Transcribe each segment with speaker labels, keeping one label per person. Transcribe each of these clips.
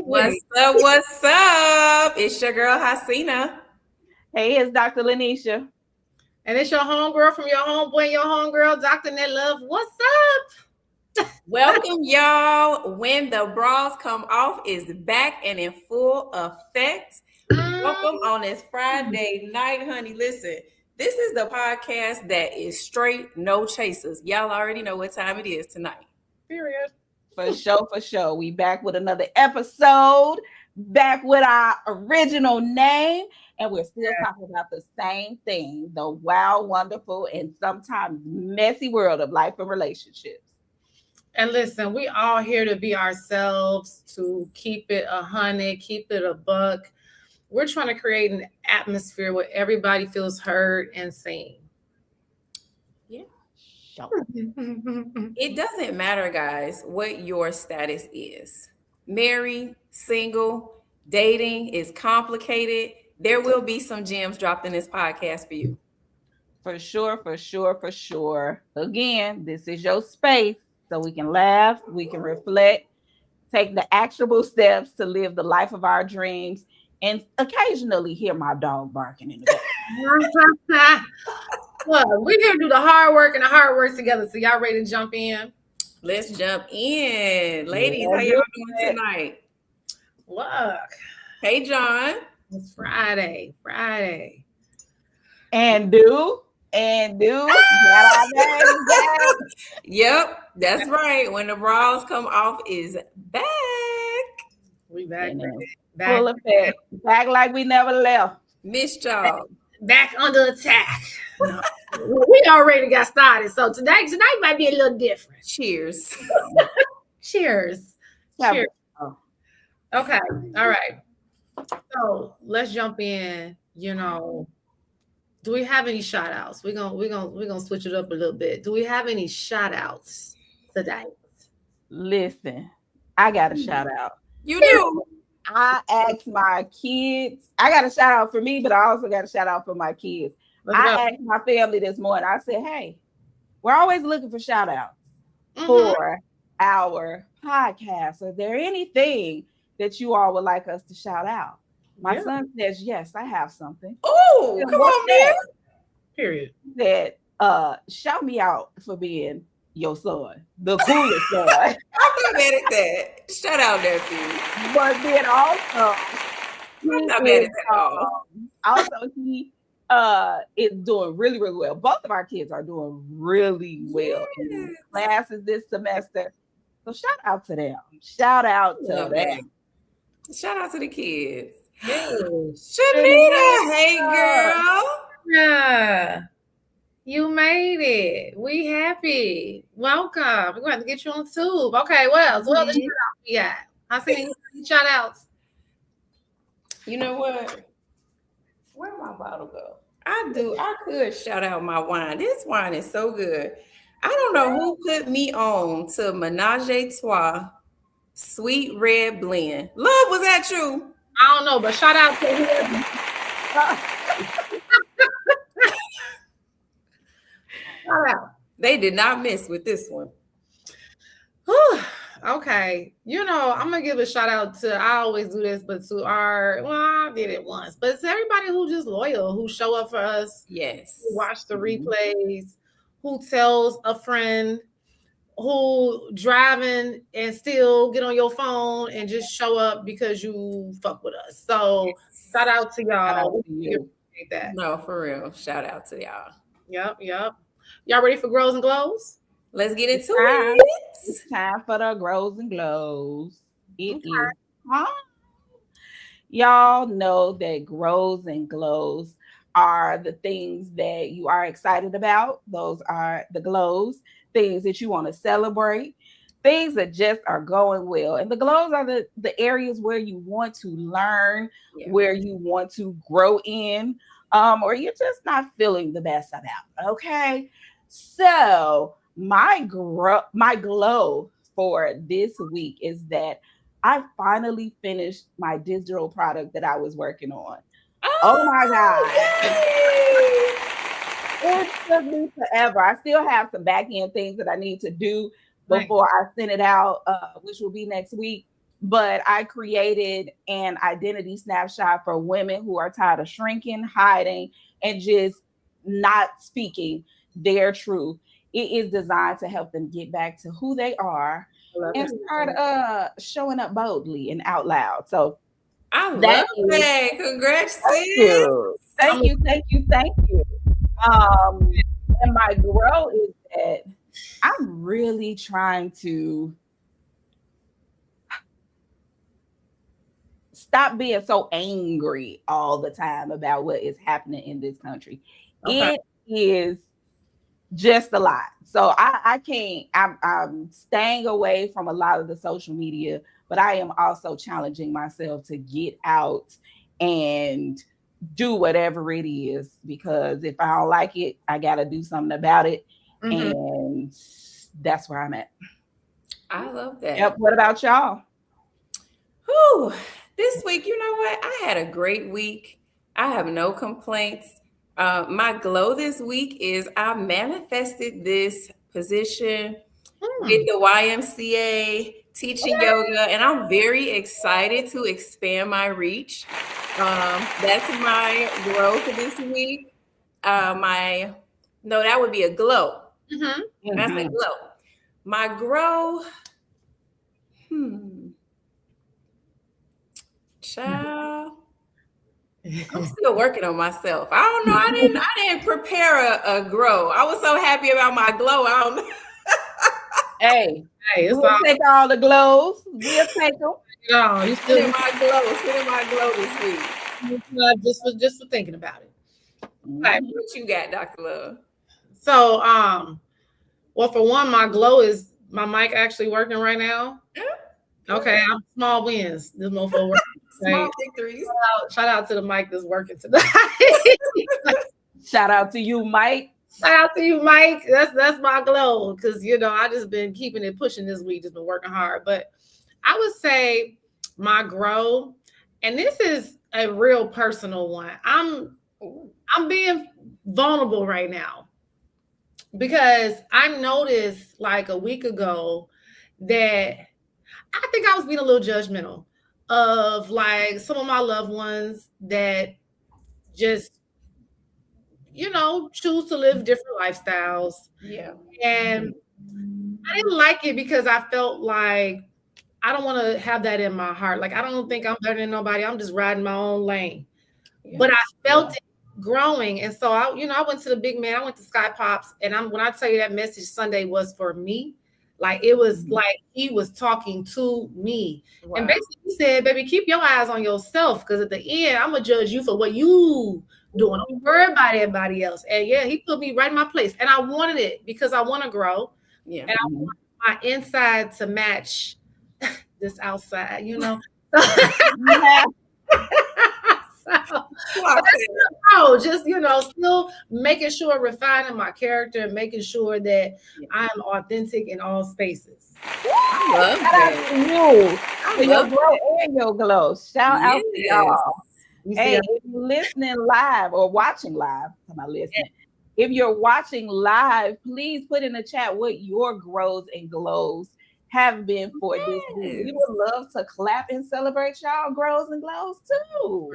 Speaker 1: What's up? What's up? It's your girl Hasina.
Speaker 2: Hey, it's Dr. Lanisha.
Speaker 3: And it's your homegirl from your homeboy and your homegirl, Dr. Net Love. What's up?
Speaker 1: Welcome, y'all. When the bras come off is back and in full effect. Welcome on this Friday night, honey. Listen, this is the podcast that is straight, no chasers. Y'all already know what time it is tonight.
Speaker 3: Period.
Speaker 2: For sure. We back with another episode, back with our original name, and we're still talking about the same thing, the wild, wonderful, and sometimes messy world of life and relationships.
Speaker 3: And listen, we all here to be ourselves, to keep it 100, keep it a buck. We're trying to create an atmosphere where everybody feels heard and seen.
Speaker 1: Yeah.
Speaker 2: Sure.
Speaker 1: It doesn't matter, guys, what your status is. Married, single, dating is complicated. There will be some gems dropped in this podcast for you.
Speaker 2: For sure. Again, this is your space so we can laugh, we can reflect, take the actionable steps to live the life of our dreams, and occasionally hear my dog barking in the back.
Speaker 3: Well, we're here to do the hard work and the hard work together. So y'all ready to jump in?
Speaker 1: Let's jump in. Ladies, how y'all doing tonight?
Speaker 3: Look.
Speaker 1: Hey, John.
Speaker 3: It's Friday.
Speaker 2: And do.
Speaker 1: Yep, that's right. When the bras come off is back.
Speaker 3: We back.
Speaker 2: Full effect. Back like we never left.
Speaker 1: Missed y'all.
Speaker 3: Back under attack. No. We already got started. So tonight might be a little different.
Speaker 1: Cheers.
Speaker 3: Cheers. Okay. All right. So let's jump in. Do we have any shout outs? We're gonna switch it up a little bit. Do we have any shout outs today?
Speaker 2: Listen, I got a shout out.
Speaker 1: You do.
Speaker 2: I asked my kids. I got a shout out for me, but I also got a shout out for my kids. I asked my family this morning. I said, hey, we're always looking for shout outs for our podcast. Is there anything that you all would like us to shout out? My son says, yes, I have something.
Speaker 1: Oh, come on, man.
Speaker 3: Period.
Speaker 2: That shout me out for being your son, the coolest son.
Speaker 1: I'm not mad at that. Shout out, nephew.
Speaker 2: But then also,
Speaker 1: I'm not mad at that at all.
Speaker 2: Also, he is doing really, really well. Both of our kids are doing really well in classes this semester. So shout out to them. Shout out to them.
Speaker 1: Shout out to the kids.
Speaker 3: Hey.
Speaker 1: Shanita, hey girl.
Speaker 3: Yeah. You made it. We happy. Welcome. We're going to have to get you on tube. Okay, what else? What other shout outs we got? I see any shout outs.
Speaker 1: You know what? Where'd my bottle go? I could shout out my wine. This wine is so good. I don't know who put me on to Menage a Trois Sweet Red Blend. Love, was that you?
Speaker 3: I don't know, but shout out to whoever. Shout out.
Speaker 1: They did not miss with this one.
Speaker 3: Okay. I'm going to give a shout out to, I always do this, but I did it once, but it's everybody who just loyal, who show up for us.
Speaker 1: Yes.
Speaker 3: Who watch the replays, who tells a friend, who driving and still get on your phone and just show up because you fuck with us. So shout out to y'all.
Speaker 2: Appreciate
Speaker 3: that.
Speaker 1: No, for real. Shout out to y'all.
Speaker 3: Yep. Y'all ready for Grows and Glows?
Speaker 1: Let's get into it.
Speaker 2: It's time for the Grows and Glows. It is time. Y'all know that Grows and Glows are the things that you are excited about. Those are the glows. Things that you want to celebrate, things that just are going well. And the glows are the areas where you want to learn, where you want to grow in, or you're just not feeling the best about. Okay. So my glow for this week is that I finally finished my digital product that I was working on. Oh my God. It took me forever. I still have some back end things that I need to do before I send it out, which will be next week. but I created an identity snapshot for women who are tired of shrinking, hiding, and just not speaking their truth. It is designed to help them get back to who they are
Speaker 1: I love
Speaker 2: and
Speaker 1: it.
Speaker 2: start showing up boldly and out loud. So
Speaker 1: I
Speaker 2: that
Speaker 1: love
Speaker 2: is
Speaker 1: that. Congrats, sis.
Speaker 2: you. Thank you, thank you, thank you. Um, and my growth is that I'm really trying to stop being so angry all the time about what is happening in this country.
Speaker 1: Okay.
Speaker 2: It is just a lot. So I can't, I'm staying away from a lot of the social media, but I am also challenging myself to get out and do whatever it is, because if I don't like it, I got to do something about it.
Speaker 3: Mhm.
Speaker 2: And that's where I'm at.
Speaker 1: I love that.
Speaker 2: Yep. What about y'all?
Speaker 1: Whew. This week, you know what? I had a great week. I have no complaints. My glow this week is I manifested this position with the YMCA teaching yoga, and I'm very excited to expand my reach. That's my growth this week. My no, that would be a glow.
Speaker 3: Mhm.
Speaker 1: That's a
Speaker 2: Mhm.
Speaker 1: glow. My grow, hmm, child. I'm still working on myself. I don't know. I didn't prepare a grow. I was so happy about my glow. I don't know.
Speaker 2: Hey,
Speaker 3: Hey, it's
Speaker 2: we'll
Speaker 3: all
Speaker 2: take all the glows. We'll take them.
Speaker 3: no, you
Speaker 1: Sit
Speaker 3: still
Speaker 1: in my glow. Sit in my glow this week.
Speaker 3: just for thinking about it. Right.
Speaker 2: Mhm.
Speaker 1: What you got, Dr. Love?
Speaker 3: So, well, for one, my glow is my mic actually working right now. Okay, I'm small wins. This mofo working.
Speaker 1: Small
Speaker 3: Okay.
Speaker 1: victories.
Speaker 3: Shout out to the mic that's working tonight.
Speaker 2: Shout out to you, Mike.
Speaker 3: Shout out to you, Mike. That's my glow, because I just been keeping it pushing this week, just been working hard. But I would say my grow, and this is a real personal one.
Speaker 1: Ooh.
Speaker 3: I'm being vulnerable right now because I noticed like a week ago that I think I was being a little judgmental of like some of my loved ones that just, choose to live different lifestyles.
Speaker 1: Yeah.
Speaker 3: And I didn't like it because I felt like I don't want to have that in my heart. Like, I don't think I'm better than nobody. I'm just riding my own lane.
Speaker 1: Yeah.
Speaker 3: But I felt it growing. And so I went to the big man, I went to Sky Pops. And when I tell you that message Sunday was for me, like it was like he was talking to me.
Speaker 1: Wow.
Speaker 3: And basically he said, baby, keep your eyes on yourself. Because at the end, I'm gonna judge you for what you doing. Don't worry about everybody else. And yeah, he put me right in my place. And I wanted it because I want to grow.
Speaker 1: Yeah.
Speaker 3: And I want my inside to match this outside,
Speaker 2: Yeah.
Speaker 3: just still making sure refining my character and making sure that I'm authentic in all spaces.
Speaker 1: I love
Speaker 2: Shout out
Speaker 1: that.
Speaker 2: to you for
Speaker 1: I
Speaker 2: your
Speaker 1: love
Speaker 2: grow and your glow. Shout out to
Speaker 1: Yes.
Speaker 2: y'all.
Speaker 3: You see,
Speaker 2: Hey, if you're listening live or watching live, am I listening? If you're watching live, please put in the chat what your grows and glows have been for this week. We would love to clap and celebrate y'all grows and glows too.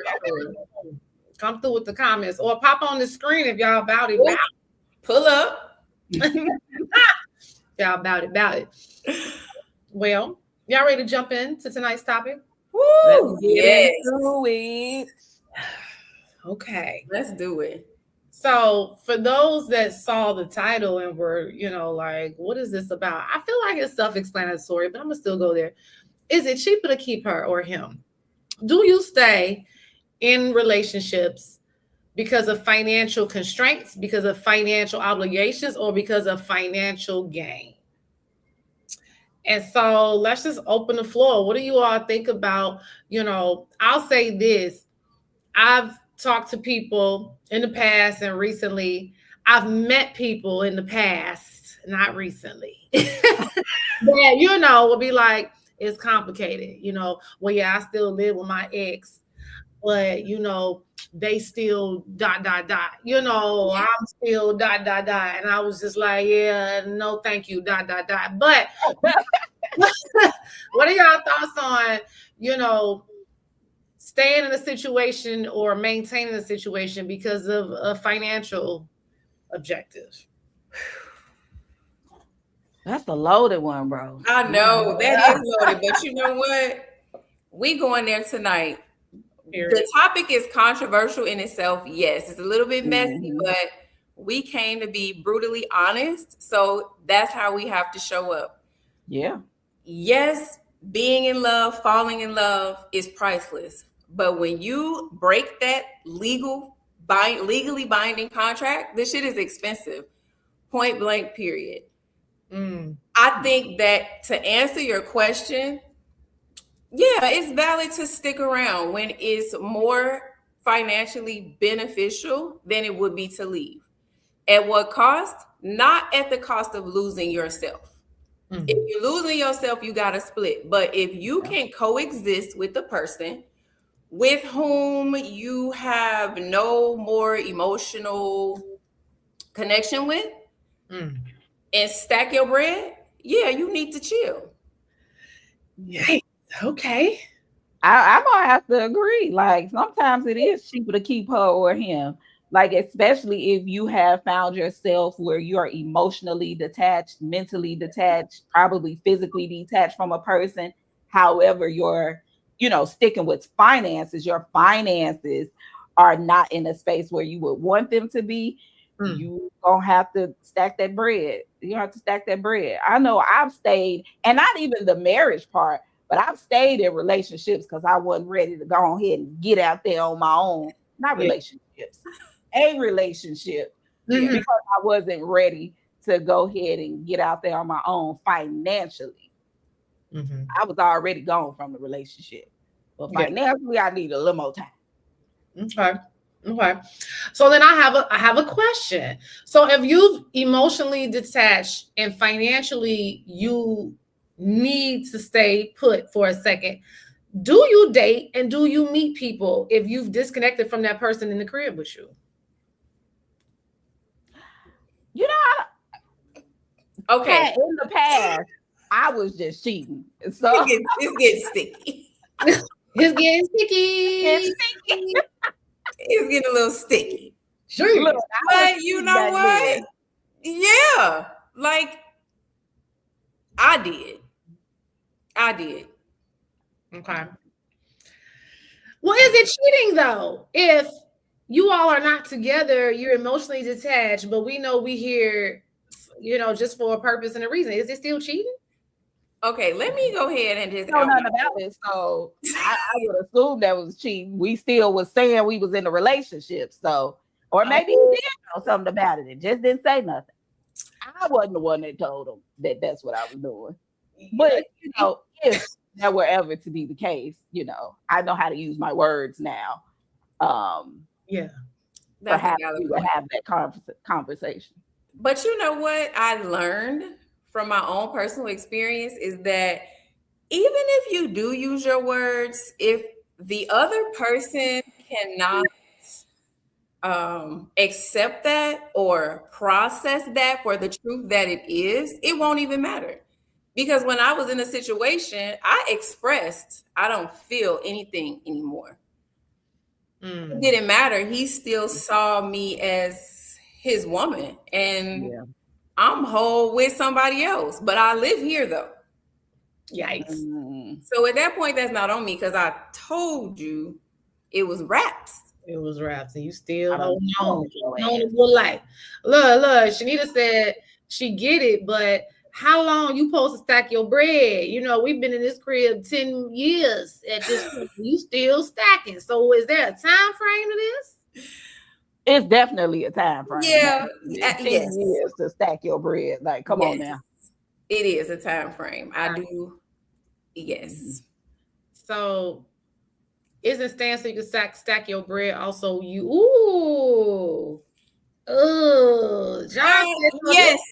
Speaker 3: come through with the comments or pop on the screen if y'all about it.
Speaker 1: Ooh. Pull up.
Speaker 3: Y'all about it. Well, y'all ready to jump into tonight's topic?
Speaker 1: Woo! Yes.
Speaker 2: Into it.
Speaker 3: Okay.
Speaker 1: Let's do it.
Speaker 3: So for those that saw the title and were, like, what is this about? I feel like it's self-explanatory, but I'm gonna still go there. Is it cheaper to keep her or him? Do you stay in relationships because of financial constraints, because of financial obligations, or because of financial gain? And so let's just open the floor. What do you all think about, I'll say this. I've talked to people in the past and recently. I've met people in the past, not recently, that, will be like, it's complicated. Well, yeah, I still live with my ex, but, they still ... I'm still ... And I was just like, yeah, no, thank you ... But What are y'all thoughts on, staying in a situation or maintaining a situation because of a financial objective?
Speaker 2: That's a loaded one, bro.
Speaker 1: I know that is loaded, but you know what? We going there tonight.
Speaker 3: Period.
Speaker 1: The topic is controversial in itself. Yes, it's a little bit messy, but we came to be brutally honest. So that's how we have to show up.
Speaker 2: Yeah.
Speaker 1: Yes, being in love, falling in love is priceless. But when you break that legally binding contract, this shit is expensive. Point blank, period. I think that to answer your question, yeah, it's valid to stick around when it's more financially beneficial than it would be to leave. At what cost? Not at the cost of losing yourself. If you're losing yourself, you got to split. But if you can coexist with the person with whom you have no more emotional connection with and stack your bread, yeah, you need to chill.
Speaker 3: Yeah. Okay.
Speaker 2: I'm gonna have to agree. Like sometimes it is cheaper to keep her or him. Like especially if you have found yourself where you are emotionally detached, mentally detached, probably physically detached from a person. However, you're sticking with finances. Your finances are not in a space where you would want them to be. You gonna have to stack that bread. You have to stack that bread. I know I've stayed, and not even the marriage part. But I've stayed in relationships because I wasn't ready to go ahead and get out there on my own. Not relationships, a relationship, because I wasn't ready to go ahead and get out there on my own financially. I was already gone from the relationship. But financially, I need a little more time.
Speaker 3: Okay. So then I have a question. So if you've emotionally detached and financially you need to stay put for a second, do you date and do you meet people if you've disconnected from that person in the crib with you?
Speaker 1: Okay.
Speaker 2: In the past, I was just cheating. So
Speaker 1: it's getting sticky.
Speaker 3: It's getting sticky.
Speaker 1: It's getting a little sticky.
Speaker 3: Sure.
Speaker 1: Look, but you know what? Yeah. Like I did.
Speaker 3: Okay. Well, is it cheating though? If you all are not together, you're emotionally detached, but we know we here, just for a purpose and a reason. Is it still cheating?
Speaker 1: Okay, let me go ahead and just
Speaker 2: know nothing about it. So I would assume that was cheating. We still was saying we was in a relationship. So, or maybe he did know something about it and just didn't say nothing. I wasn't the one that told him that that's what I was doing. But if that were ever to be the case, I know how to use my words now. Perhaps we would have that conversation.
Speaker 1: But you know what I learned from my own personal experience is that even if you do use your words, if the other person cannot accept that or process that for the truth that it is, it won't even matter. Because when I was in a situation, I expressed, I don't feel anything anymore. It didn't matter. He still saw me as his woman. And I'm whole with somebody else. But I live here though.
Speaker 3: Yikes.
Speaker 1: So at that point, that's not on me because I told you it was raps.
Speaker 3: It was raps, and you still holding on to good life. Look, Shanita said she get it, but how long you supposed to stack your bread? We've been in this crib 10 years at this point. You still stacking. So is there a time frame to this?
Speaker 2: It's definitely a time frame.
Speaker 1: Yeah.
Speaker 2: 10 years to stack your bread. Like, come on now.
Speaker 1: It is a time frame. I do. Yes.
Speaker 3: So isn't staying so you can stack your bread also John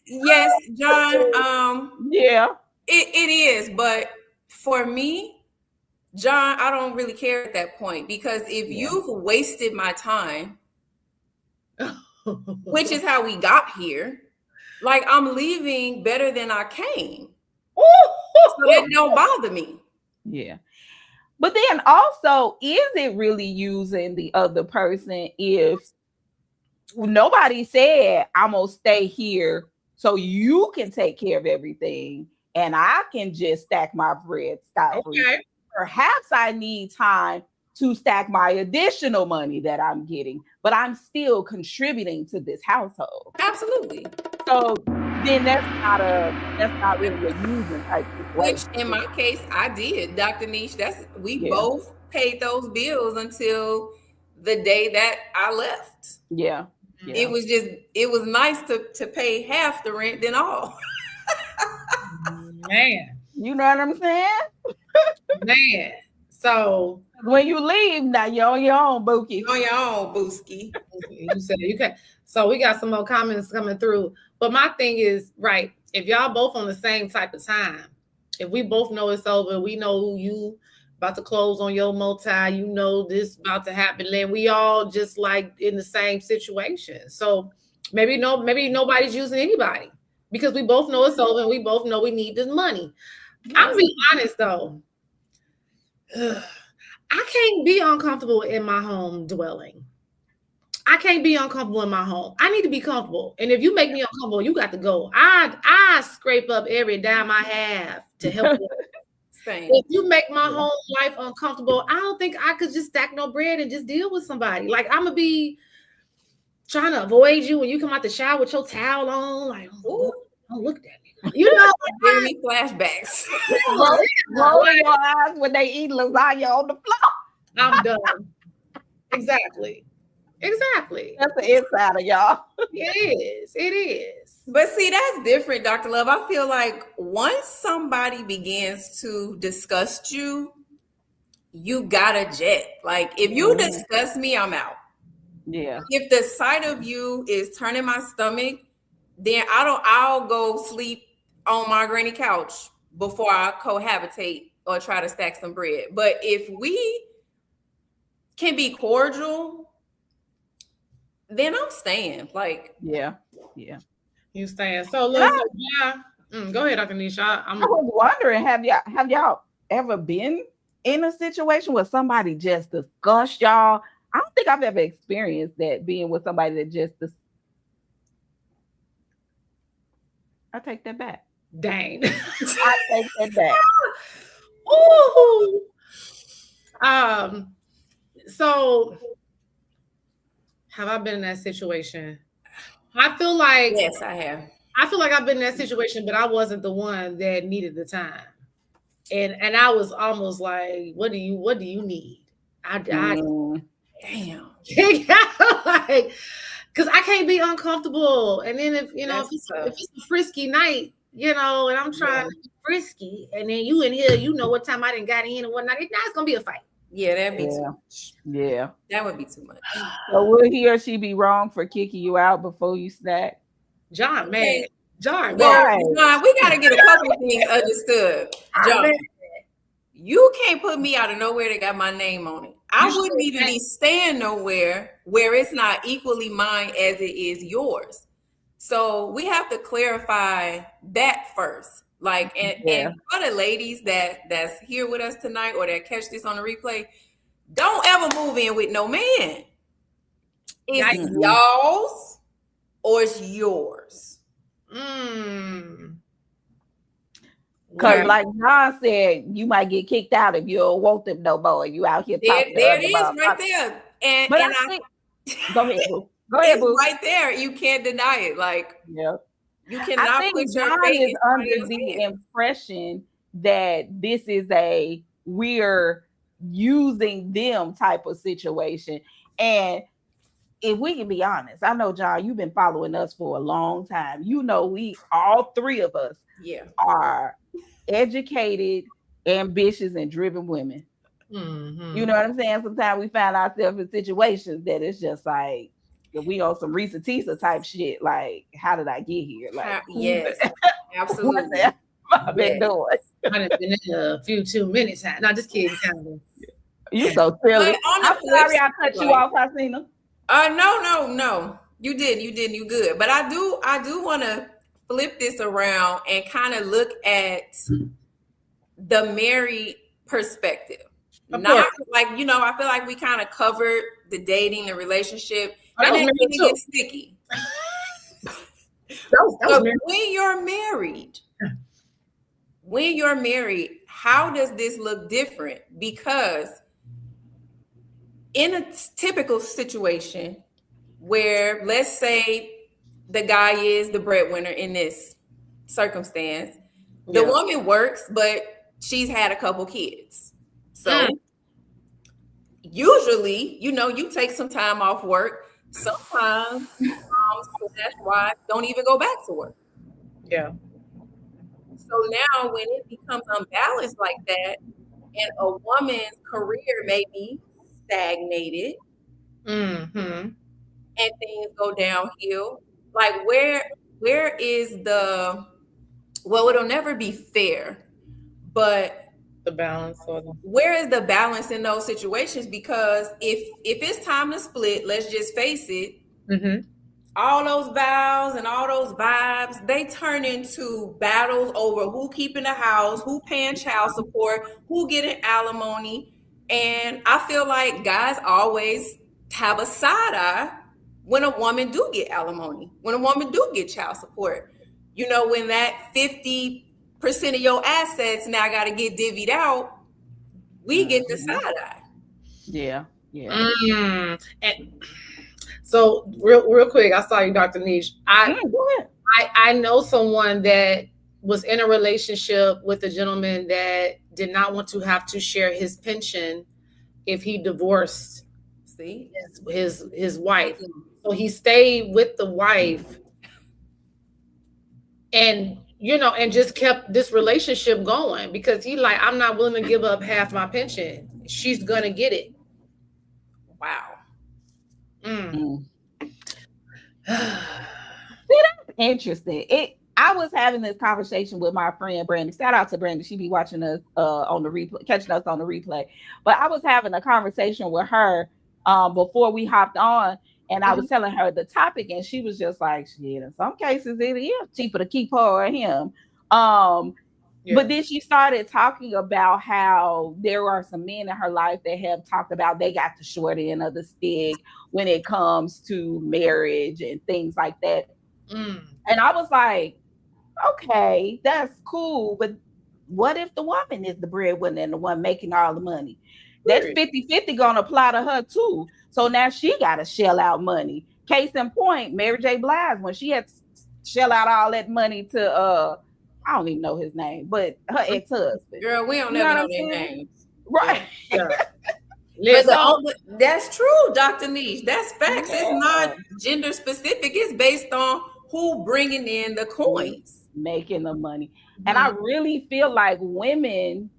Speaker 1: yes, John.
Speaker 2: Yeah.
Speaker 1: It is, but for me, John, I don't really care at that point because if you've wasted my time, which is how we got here, like I'm leaving better than I came. So that don't bother me.
Speaker 2: Yeah. But then also, is it really using the other person if nobody said, I'm going to stay here so you can take care of everything and I can just stack my bread scot-free?
Speaker 3: Okay.
Speaker 2: Perhaps I need time to stack my additional money that I'm getting, but I'm still contributing to this household.
Speaker 1: Absolutely.
Speaker 2: So then that's not really a using type
Speaker 1: Which
Speaker 2: situation.
Speaker 1: in my case, I did, Dr. Niche. We
Speaker 2: Yeah.
Speaker 1: both paid those bills until the day that I left.
Speaker 2: Yeah.
Speaker 1: It was nice to pay half the rent than all.
Speaker 3: Man.
Speaker 2: You know what I'm saying?
Speaker 3: Man. So
Speaker 2: when you leave, now you're on your own, Bookie.
Speaker 1: On your own, Booski.
Speaker 3: You said you can. So we got some more comments coming through. But my thing is, right, if y'all both on the same type of time, if we both know it's over, we know you about to close on your multi, you know this about to happen, then we all just like in the same situation. So maybe nobody's using anybody because we both know it's over and we both know we need this money. I'm being honest though. I can't be uncomfortable in my home dwelling. I can't be uncomfortable in my home. I need to be comfortable. And if you make me uncomfortable, you got to go. I scrape up every dime I have to help you.
Speaker 1: Same.
Speaker 3: If you make my whole life uncomfortable, I don't think I could just stack no bread and just deal with somebody. Like I'm gonna be trying to avoid you when you come out the shower with your towel on. Like, oh, don't look at me. You know,
Speaker 1: giving me flashbacks.
Speaker 2: Rolling your eyes when they eat lasagna on the floor.
Speaker 3: I'm done. Exactly.
Speaker 2: That's the inside of y'all.
Speaker 3: It is.
Speaker 1: But see, that's different, Dr. Love. I feel like once somebody begins to disgust you, you gotta jet. Like if you disgust me, I'm out.
Speaker 2: Yeah.
Speaker 1: If the sight of you is turning my stomach, then I'll go sleep on my granny couch before I cohabitate or try to stack some bread. But if we can be cordial, then I'm staying. Like,
Speaker 2: yeah.
Speaker 3: You staying. So listen, go ahead, Dr. Nisha.
Speaker 2: I was wondering, have y'all ever been in a situation where somebody just discussed y'all? I don't think I've ever experienced that, being with somebody that just I take that back.
Speaker 3: Dang.
Speaker 2: I take that back.
Speaker 3: Ooh. So have I been in that situation? I feel like
Speaker 1: yes, I have.
Speaker 3: I feel like I've been in that situation, but I wasn't the one that needed the time. And I was almost like, what do you need?
Speaker 1: Damn.
Speaker 3: Like, because I can't be uncomfortable. And then if it's a frisky night, and I'm trying to be frisky, and then you in here, what time I didn't got in and whatnot, it's gonna be a fight.
Speaker 1: Yeah, that'd be too much.
Speaker 2: Yeah.
Speaker 1: That would be too much.
Speaker 2: So will he or she be wrong for kicking you out before you snack?
Speaker 3: John, man. John,
Speaker 1: John, we gotta get a couple of things understood. John, you can't put me out of nowhere that got my name on it. I wouldn't even be staying nowhere where it's not equally mine as it is yours. So we have to clarify that first. Like, and for the ladies that's here with us tonight or that catch this on the replay, don't ever move in with no man. It's y'all's or it's yours.
Speaker 2: Because like John said, you might get kicked out if you don't want them no more. You out here talking
Speaker 1: there it is right there. And I think,
Speaker 2: go ahead, Boo. Go ahead, Boo.
Speaker 1: Right there. You can't deny it. Like, you cannot put your
Speaker 2: John
Speaker 1: face
Speaker 2: is under the impression that this is we're using them type of situation. And if we can be honest, I know, John, you've been following us for a long time. We all three of us are educated, ambitious, and driven women.
Speaker 3: Mm-hmm.
Speaker 2: You know what I'm saying? Sometimes we find ourselves in situations that it's just like, we on some Reese Tisa type shit. Like, how did I get here? Like,
Speaker 1: yes, absolutely.
Speaker 2: I've been doing.
Speaker 3: I've been in a few 2 minutes. No, just kidding.
Speaker 2: You so silly. I'm sorry I cut you off, Hasina.
Speaker 1: No. You didn't. You good. But I do want to flip this around and kind of look at the married perspective.
Speaker 3: Of
Speaker 1: Not
Speaker 3: course.
Speaker 1: like, I feel like we kind of covered the dating, the relationship,
Speaker 3: That
Speaker 1: and
Speaker 3: was
Speaker 1: then
Speaker 3: married
Speaker 1: it
Speaker 3: too.
Speaker 1: gets sticky.
Speaker 3: That was
Speaker 1: But
Speaker 3: married.
Speaker 1: when you're married, how does this look different? Because in a typical situation where, let's say, the guy is the breadwinner in this circumstance, the woman works, but she's had a couple kids. So usually, you take some time off work. Sometimes moms/wives don't even go back to work.
Speaker 3: Yeah.
Speaker 1: So now when it becomes unbalanced like that, and a woman's career may be stagnated
Speaker 3: Mm-hmm.
Speaker 1: and things go downhill, like where is the, well, it'll never be fair, but
Speaker 3: The balance or the
Speaker 1: where is the balance in those situations? Because if it's time to split, let's just face it, all those vows and all those vibes, they turn into battles over who keeping the house, who paying child support, who getting alimony. And I feel like guys always have a side eye when a woman do get alimony, when a woman do get child support. When that 50% of your assets now got to get divvied out, we get the side eye.
Speaker 2: Yeah.
Speaker 3: And so real quick, I saw you, Dr. Niche.
Speaker 2: Go ahead.
Speaker 3: I know someone that was in a relationship with a gentleman that did not want to have to share his pension if he divorced his wife. So he stayed with the wife and just kept this relationship going because he like, I'm not willing to give up half my pension. She's gonna get it.
Speaker 1: Wow.
Speaker 2: See, that's interesting. I was having this conversation with my friend Brandy. Shout out to Brandy. She be watching us on the replay, catching us on the replay. But I was having a conversation with her before we hopped on, and I was telling her the topic, and she was just like, "Shit, in some cases it is cheaper to keep her or him." But then she started talking about how there are some men in her life that have talked about they got the short end of the stick when it comes to marriage and things like that. And I was like, okay, that's cool. But what if the woman is the breadwinner and the one making all the money? That 50-50 gonna apply to her too. So now she gotta shell out money. Case in point, Mary J. Blige, when she had to shell out all that money to I don't even know his name, but her ex-husband.
Speaker 1: Girl, we don't never know their names.
Speaker 2: Right.
Speaker 1: But that's true, Dr. Niche. That's facts. It's not gender specific. It's based on who bringing in the coins.
Speaker 2: Making the money. And I really feel like women,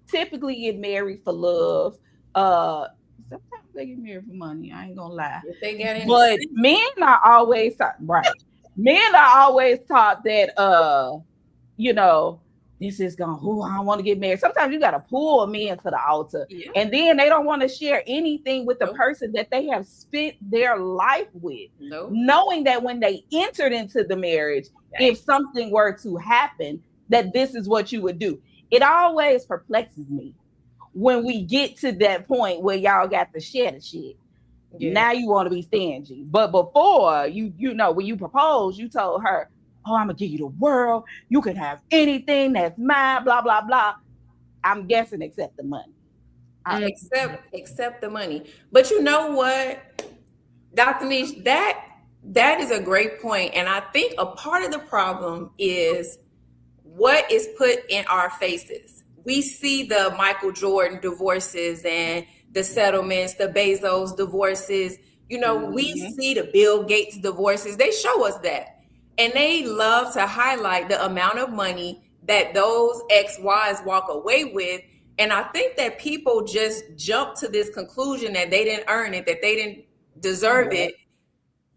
Speaker 2: typically get married for love. Sometimes they get married for money. I ain't gonna lie.
Speaker 1: If they get in,
Speaker 2: but men are always right. Men are always taught that this is gonna I want to get married. Sometimes you gotta pull men to the altar, and then they don't want to share anything with the person that they have spent their life with, knowing that when they entered into the marriage, if something were to happen, that this is what you would do. It always perplexes me when we get to that point where y'all got to share the shit. Now you want to be stingy. But before, when you proposed, you told her, oh, I'm going to give you the world. You can have anything that's mine, blah, blah, blah. I'm guessing except the money.
Speaker 1: Except the money. But you know what, Dr. Niche, that is a great point. And I think a part of the problem is what is put in our faces. We see the Michael Jordan divorces and the settlements, the Bezos divorces. We see the Bill Gates divorces. They show us that. And they love to highlight the amount of money that those ex-wives walk away with. And I think that people just jump to this conclusion that they didn't earn it, that they didn't deserve it.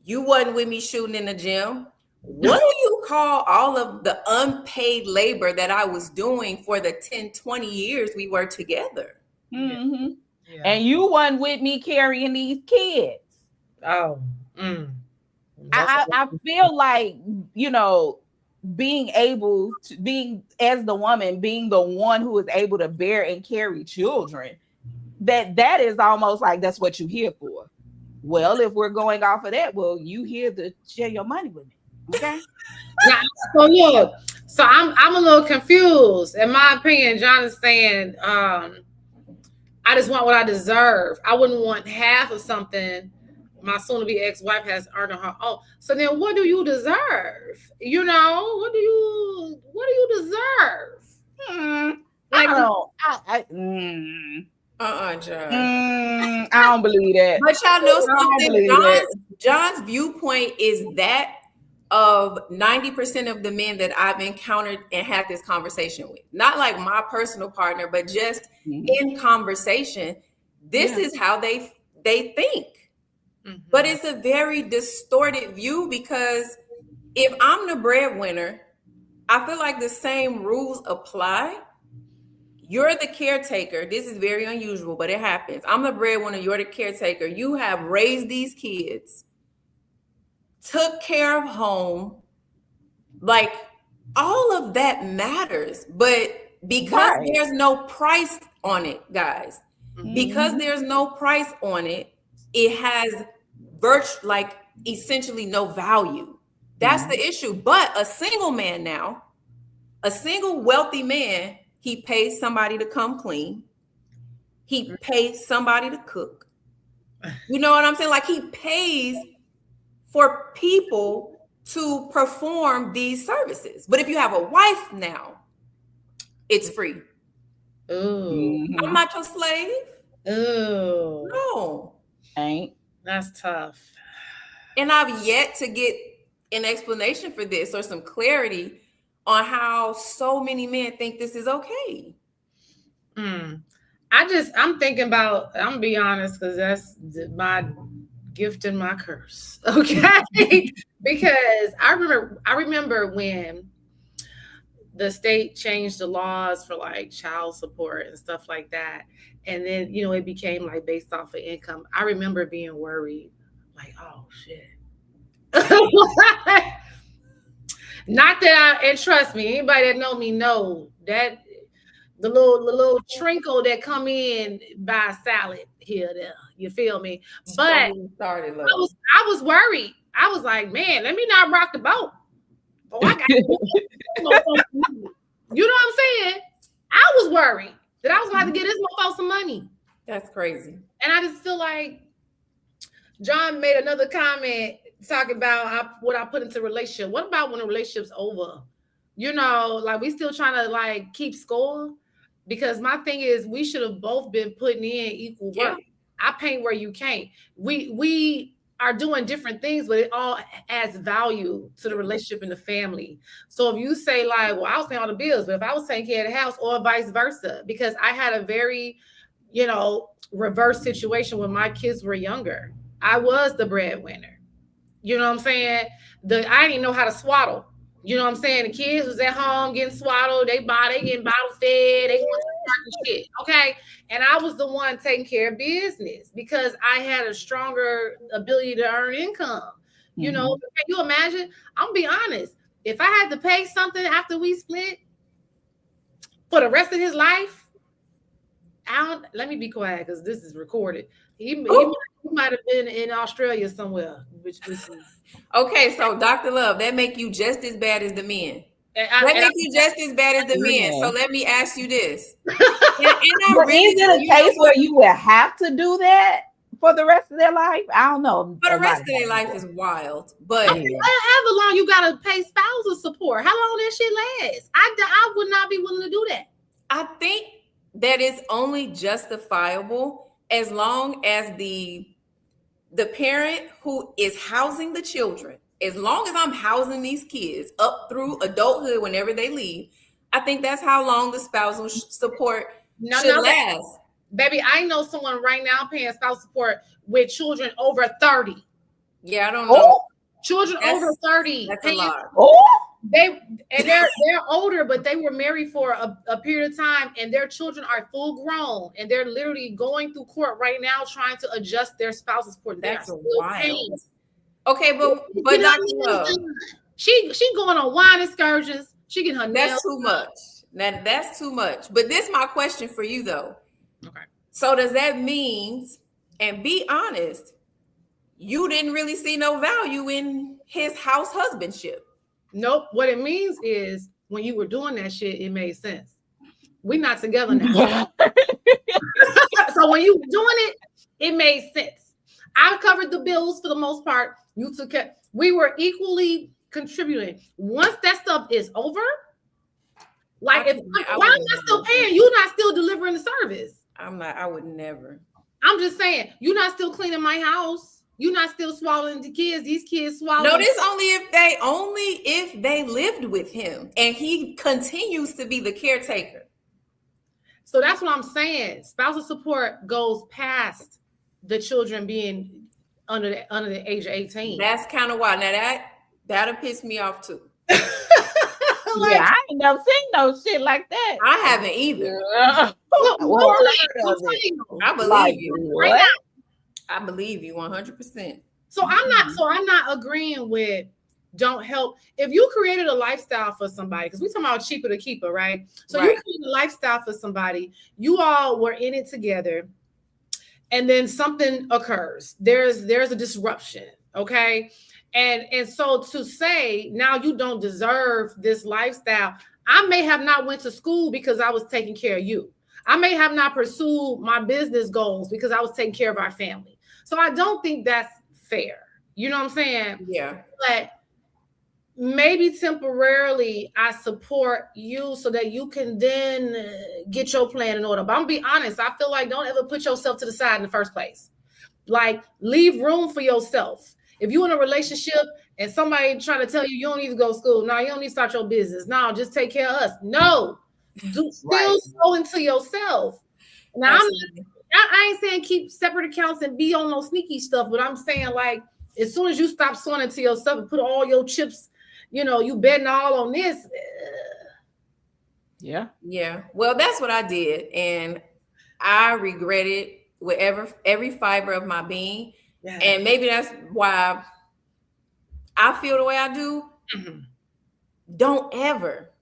Speaker 1: You wasn't with me shooting in the gym. What do you call all of the unpaid labor that I was doing for the 10, 20 years we were together?
Speaker 2: Yeah. And you wasn't with me carrying these kids.
Speaker 3: Oh.
Speaker 2: I feel like, being able to being as the woman being the one who is able to bear and carry children, that is almost like that's what you're here for. Well, if we're going off of that, well, you here to share your money with me. Okay.
Speaker 3: Now, so look, so I'm a little confused. In my opinion, John is saying, I just want what I deserve. I wouldn't want half of something my soon-to-be ex-wife has earned on her own. So then, what do you deserve? You know, what do you deserve?
Speaker 2: I
Speaker 3: Like,
Speaker 2: don't.
Speaker 1: John.
Speaker 2: I don't believe that.
Speaker 1: But y'all know
Speaker 2: I don't
Speaker 1: something.
Speaker 2: believe that.
Speaker 1: John's viewpoint is that of 90% of the men that I've encountered and had this conversation with. Not like my personal partner, but just in conversation. This is how they think. But it's a very distorted view, because if I'm the breadwinner, I feel like the same rules apply. You're the caretaker. This is very unusual, but it happens. I'm the breadwinner. You're the caretaker. You have raised these kids, took care of home. Like, all of that matters. But because there's no price on it, guys, because there's no price on it, it has essentially no value. That's the issue. But a single man now, a single wealthy man, he pays somebody to come clean. He pays somebody to cook. You know what I'm saying? Like, he pays for people to perform these services. But if you have a wife now, it's free.
Speaker 3: Ooh.
Speaker 1: I'm not your slave.
Speaker 3: Ooh.
Speaker 1: No.
Speaker 2: Ain't.
Speaker 3: That's tough.
Speaker 1: And I've yet to get an explanation for this or some clarity on how so many men think this is okay.
Speaker 3: I'm thinking about, I'm gonna be honest, because that's my gift and my curse. Okay. Because I remember when the state changed the laws for like child support and stuff like that. And then, you know, it became like based off of income. I remember being worried, like, oh shit. Not that and trust me, anybody that know me know that the little trinkle that come in by salad here, there. You feel me? But I was worried. I was like, man, let me not rock the boat. Oh, I got you know what I'm saying? I was worried that I was about to get this motherfucker some money.
Speaker 1: That's crazy.
Speaker 3: And I just feel like John made another comment talking about what I put into relationship. What about when a relationship's over? You know, like, we still trying to like keep score? Because my thing is, we should have both been putting in equal work. I paint where you can't. We are doing different things, but it all adds value to the relationship and the family. So if you say like, well, I was paying all the bills, but if I was taking care of the house, or vice versa, because I had a very, you know, reverse situation when my kids were younger. I was the breadwinner. You know what I'm saying? I didn't know how to swaddle. You know what I'm saying? The kids was at home getting swaddled. They getting bottle fed. They going to work and shit. Okay. And I was the one taking care of business because I had a stronger ability to earn income. You know, can you imagine? I'm gonna be honest. If I had to pay something after we split for the rest of his life, let me be quiet because this is recorded. He might have been in Australia somewhere, which is
Speaker 1: okay. So Dr. Love, that make you just as bad as the men. That make you just as bad as the men. So let me ask you this:
Speaker 2: is it a case where you would have to do that for the rest of their life? I don't know.
Speaker 1: For the rest of their life is wild. But
Speaker 3: however long you gotta pay spousal support, how long that shit lasts? I would not be willing to do that.
Speaker 1: I think that is only justifiable as long as the parent who is housing the children, as long as I'm housing these kids up through adulthood whenever they leave, I think that's how long the spousal support should last.
Speaker 3: Baby, I know someone right now paying spousal support with children over 30.
Speaker 1: Yeah, I don't know.
Speaker 3: Children over 30.
Speaker 1: That's a lot.
Speaker 3: They're older, but they were married for a period of time, and their children are full grown, and they're literally going through court right now trying to adjust their spousal support.
Speaker 1: That's wild. Okay, but Dr. Love,
Speaker 3: She going on wine excursions. She getting her nails.
Speaker 1: That's too much. Now that's too much. But this is my question for you though.
Speaker 3: Okay.
Speaker 1: So does that mean, and be honest, you didn't really see no value in his house husbandship?
Speaker 3: Nope. What it means is when you were doing that shit, it made sense. We're not together now. So when you were doing it, it made sense. I covered the bills for the most part. You took care. We were equally contributing. Once that stuff is over, like why am I still paying? You're not still delivering the service.
Speaker 1: I would never.
Speaker 3: I'm just saying, you're not still cleaning my house. You're not still swallowing the kids. These kids swallow.
Speaker 1: No, this only if they lived with him and he continues to be the caretaker.
Speaker 3: So that's what I'm saying. Spousal support goes past the children being under the age of 18.
Speaker 1: That's kind of why. Now that'll piss me off too.
Speaker 2: Like, I ain't never seen no shit like that.
Speaker 1: I haven't either.
Speaker 3: I
Speaker 1: believe you. Right now. I believe you 100%.
Speaker 3: So I'm not agreeing with don't help. If you created a lifestyle for somebody, because we talking about cheaper to keeper, right? So you created a lifestyle for somebody, you all were in it together, and then something occurs. There's a disruption, okay? And so to say now you don't deserve this lifestyle, I may have not went to school because I was taking care of you. I may have not pursued my business goals because I was taking care of our family. So I don't think that's fair. You know what I'm saying?
Speaker 1: Yeah.
Speaker 3: But maybe temporarily I support you so that you can then get your plan in order. But I'm gonna be honest, I feel like don't ever put yourself to the side in the first place. Like leave room for yourself. If you're in a relationship and somebody trying to tell you you don't need to go to school, no, you don't need to start your business. No, just take care of us. No, still go into yourself. Now I ain't saying keep separate accounts and be on no sneaky stuff, but I'm saying like as soon as you stop sewing into yourself and put all your chips, you betting all on this.
Speaker 2: Yeah.
Speaker 1: Well, that's what I did, and I regret it with every fiber of my being. Yeah. And maybe that's why I feel the way I do. Mm-hmm. Don't ever,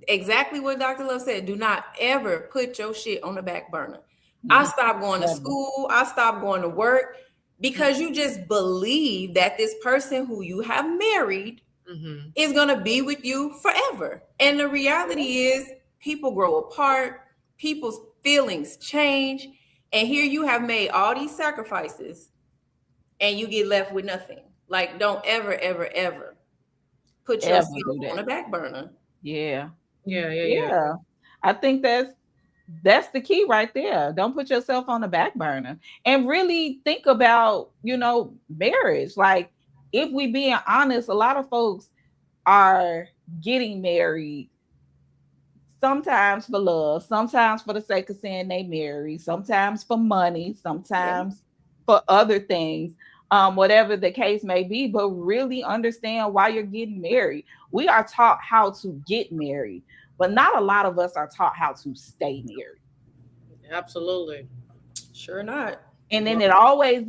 Speaker 1: exactly what Dr. Love said, do not ever put your shit on the back burner. Mm-hmm. I stopped going to school. I stopped going to work because you just believe that this person who you have married is going to be with you forever. And the reality is people grow apart. People's feelings change. And here you have made all these sacrifices and you get left with nothing. Like, don't ever, ever, ever put yourself on the back burner.
Speaker 2: Yeah.
Speaker 3: Yeah.
Speaker 2: I think that's the key right there. Don't put yourself on the back burner and really think about, marriage. Like, if we being honest, a lot of folks are getting married sometimes for love, sometimes for the sake of saying they married, sometimes for money, sometimes for other things, whatever the case may be, but really understand why you're getting married. We are taught how to get married, but not a lot of us are taught how to stay married.
Speaker 3: Absolutely.
Speaker 1: Sure not.
Speaker 2: And then it always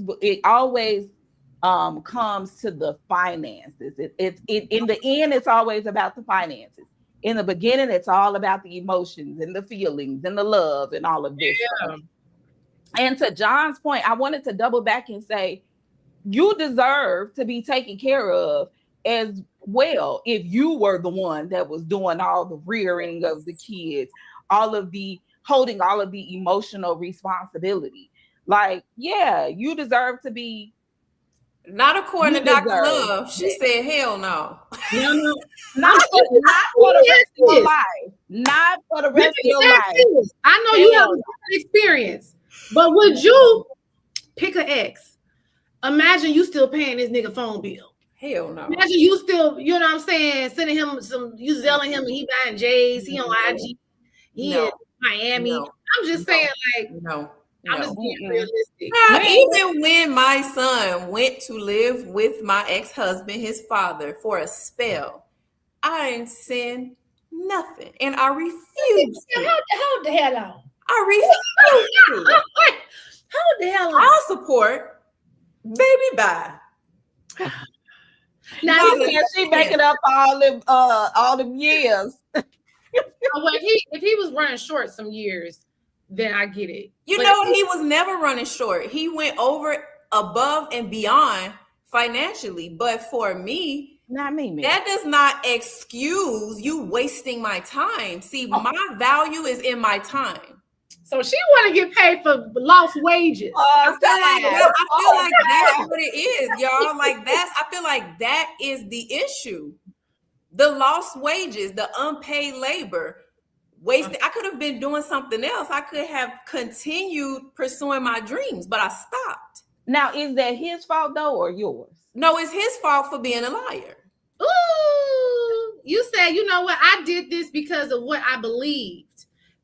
Speaker 2: comes to the finances. It in the end, it's always about the finances. In the beginning, it's all about the emotions and the feelings and the love and all of this stuff. And to John's point, I wanted to double back and say, you deserve to be taken care of as well if you were the one that was doing all the rearing of the kids, holding all of the emotional responsibility. Like, you deserve to be.
Speaker 1: Not according to Dr. Love. She said, hell no.
Speaker 3: No.
Speaker 2: Not for the rest of your life. Not for the rest of your life.
Speaker 3: I know you have a experience, but would you pick an ex? Imagine you still paying this nigga phone bill.
Speaker 1: Hell no.
Speaker 3: Imagine you still, you know what I'm saying, sending him you selling him and he buying J's, he on IG, he in Miami. No. I'm just saying, like,
Speaker 1: no.
Speaker 3: I'm just being realistic.
Speaker 1: Even when my son went to live with my ex-husband, his father, for a spell, I didn't send nothing. And I refused to.
Speaker 3: Hold the hell on.
Speaker 1: I refused to.
Speaker 3: Hold the hell on.
Speaker 1: I'll support. Baby, bye.
Speaker 3: Now
Speaker 2: she making up all them years.
Speaker 3: well, if he was running short some years, then I get it.
Speaker 1: You know, he was never running short. He went over, above, and beyond financially. But for me,
Speaker 2: not me.
Speaker 1: That does not excuse you wasting my time. See, my value is in my time.
Speaker 3: So she want to get paid for lost wages.
Speaker 1: I feel like that's what it is, y'all. I feel like that is the issue. The lost wages, the unpaid labor, wasting. I could have been doing something else. I could have continued pursuing my dreams, but I stopped.
Speaker 2: Now, is that his fault though, or yours?
Speaker 1: No, it's his fault for being a liar.
Speaker 3: Ooh, you said, you know what? I did this because of what I believed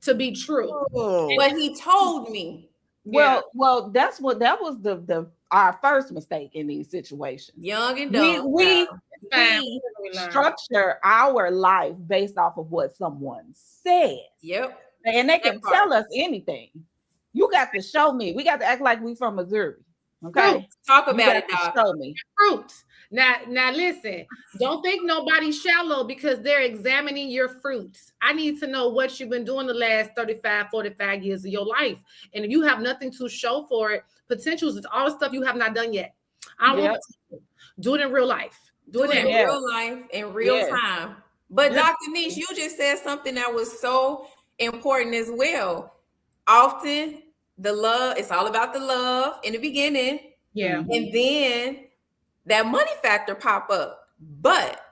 Speaker 3: to be true.
Speaker 1: But he told me.
Speaker 2: Well, that was our first mistake in these situations.
Speaker 1: Young and dumb.
Speaker 2: We structure our life based off of what someone says.
Speaker 1: Yep.
Speaker 2: And they can tell us anything. You got to show me. We got to act like we from Missouri. Okay.
Speaker 1: Fruit. Talk about it, dog.
Speaker 2: Show me.
Speaker 3: Fruit. Now listen, don't think nobody's shallow because they're examining your fruits. I need to know what you've been doing the last 35, 45 years of your life. And if you have nothing to show for it, potentials is all the stuff you have not done yet. I want to do it in real life. Do it in
Speaker 1: real life, in real time. But Dr. Niche, you just said something that was so important as well. Often the love, it's all about the love in the beginning.
Speaker 3: Yeah.
Speaker 1: And then that money factor pop up. But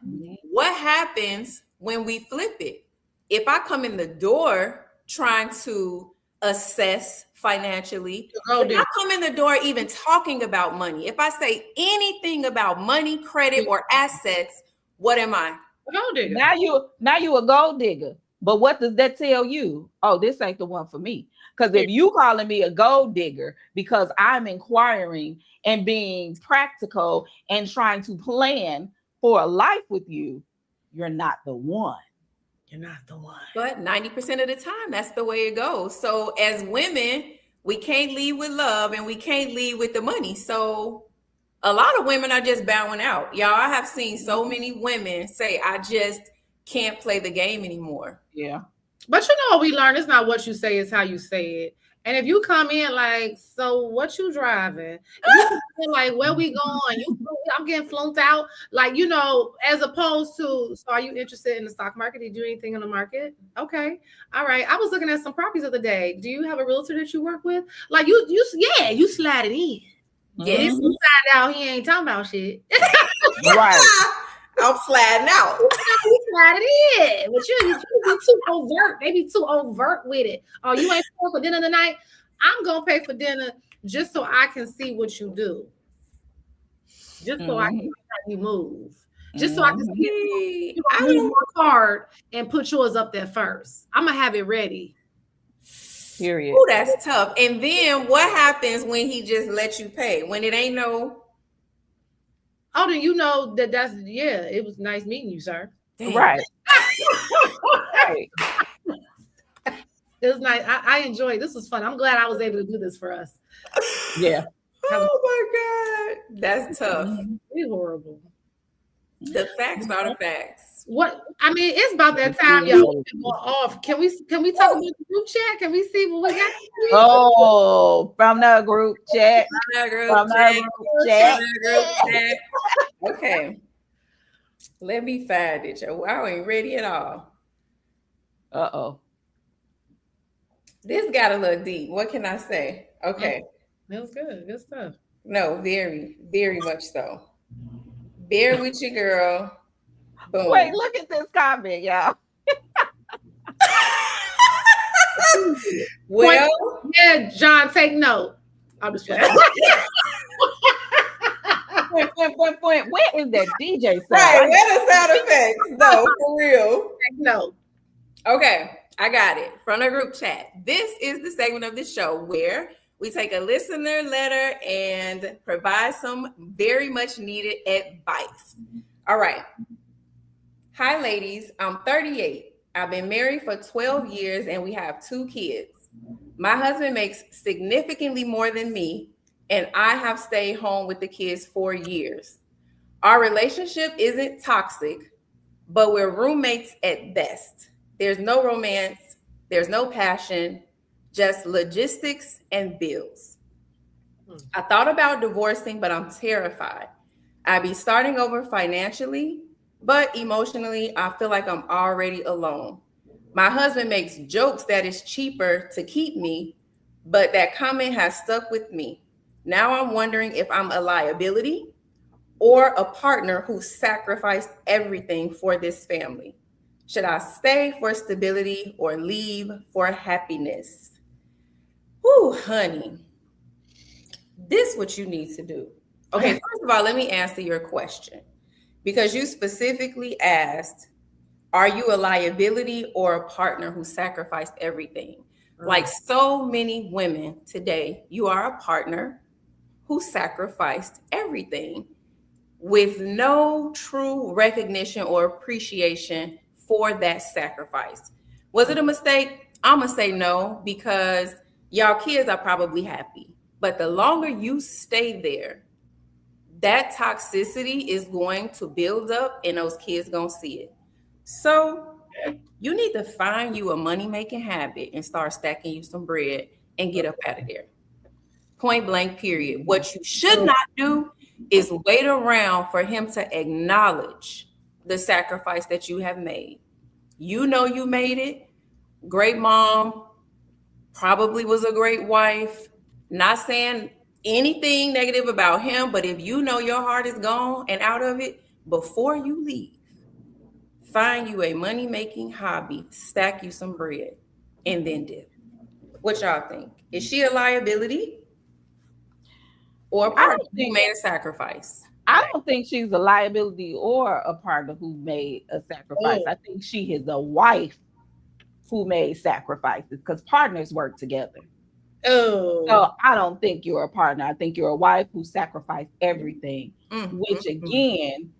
Speaker 1: what happens when we flip it? If I come in the door trying to assess financially, if I come in the door even talking about money, if I say anything about money, credit, or assets, what am I?
Speaker 3: A gold digger.
Speaker 2: Now you a gold digger. But what does that tell you? Oh, this ain't the one for me. Because if you calling me a gold digger because I'm inquiring and being practical and trying to plan for a life with you, you're not the one.
Speaker 3: You're not the one.
Speaker 1: But 90% of the time, that's the way it goes. So as women, we can't lead with love and we can't lead with the money. So a lot of women are just bowing out. Y'all, I have seen so many women say, I just can't play the game anymore.
Speaker 2: Yeah.
Speaker 3: But you know what we learned? It's not what you say, it's how you say it. And if you come in like, so what you driving? Like, where we going? I'm getting flunked out. Like, you know, as opposed to, so are you interested in the stock market? Did you do anything in the market? Okay. All right. I was looking at some properties the other day. Do you have a realtor that you work with? Like you slide it in. Yeah, you find out he ain't talking about shit.
Speaker 2: Right.
Speaker 1: I'm sliding out.
Speaker 3: You slide it in. But you be too overt. They be too overt with it. Oh, you ain't paying for dinner tonight? I'm going to pay for dinner just so I can see what you do. Just so I can see how you move. Just so I can see you move my card and put yours up there first. I'm going to have it ready.
Speaker 2: Period.
Speaker 1: Oh, that's tough. And then what happens when he just lets you pay? When it ain't no...
Speaker 3: Oh, then you know that's it was nice meeting you, sir.
Speaker 1: Damn.
Speaker 2: Right. Right.
Speaker 3: It was nice. I enjoyed it. This was fun. I'm glad I was able to do this for us.
Speaker 2: Yeah.
Speaker 1: Oh my God. That's tough.
Speaker 3: It's horrible.
Speaker 1: The facts are the facts.
Speaker 3: What I mean, it's about that time, y'all. Off. Can we talk about the group chat? Can we see what we got?
Speaker 2: Oh, from the group chat.
Speaker 1: Okay. Let me find it. I ain't ready at all.
Speaker 2: Uh-oh.
Speaker 1: This got a little deep. What can I say? Okay.
Speaker 3: That was good. Good stuff.
Speaker 1: No, very, very much so. Bear with your girl. Boom.
Speaker 2: Wait, look at this comment, y'all.
Speaker 1: Well,
Speaker 3: yeah, John, take note. I'm just playing.
Speaker 2: Where is that DJ sound?
Speaker 1: Right, where the sound effects? No, for real.
Speaker 3: Take note.
Speaker 1: Okay, I got it. From the group chat. This is the segment of the show where we take a listener letter and provide some very much needed advice. All right. Hi, ladies. I'm 38. I've been married for 12 years and we have 2 kids. My husband makes significantly more than me, and I have stayed home with the kids for years. Our relationship isn't toxic, but we're roommates at best. There's no romance, there's no passion, just logistics and bills. I thought about divorcing, but I'm terrified. I'd be starting over financially, but emotionally, I feel like I'm already alone. My husband makes jokes that it's cheaper to keep me, but that comment has stuck with me. Now I'm wondering if I'm a liability or a partner who sacrificed everything for this family. Should I stay for stability or leave for happiness? Whew, honey, this what you need to do. Okay, first of all, let me answer your question because you specifically asked, are you a liability or a partner who sacrificed everything? Like so many women today, you are a partner who sacrificed everything with no true recognition or appreciation for that sacrifice. Was it a mistake? I'm going to say no because y'all kids are probably happy. But the longer you stay there, that toxicity is going to build up and those kids going to see it. So you need to find you a money making habit and start stacking you some bread and get up out of there. Point blank, period. What you should not do is wait around for him to acknowledge the sacrifice that you have made. You know you made it. Great mom, probably was a great wife. Not saying anything negative about him, but if you know your heart is gone and out of it, before you leave, find you a money making hobby, stack you some bread, and then dip. What y'all think? Is she a liability or a partner who made a sacrifice?
Speaker 2: I don't think she's a liability or a partner who made a sacrifice. I think she is a wife who made sacrifices because partners work together. So I don't think you're a partner. I think you're a wife who sacrificed everything, which again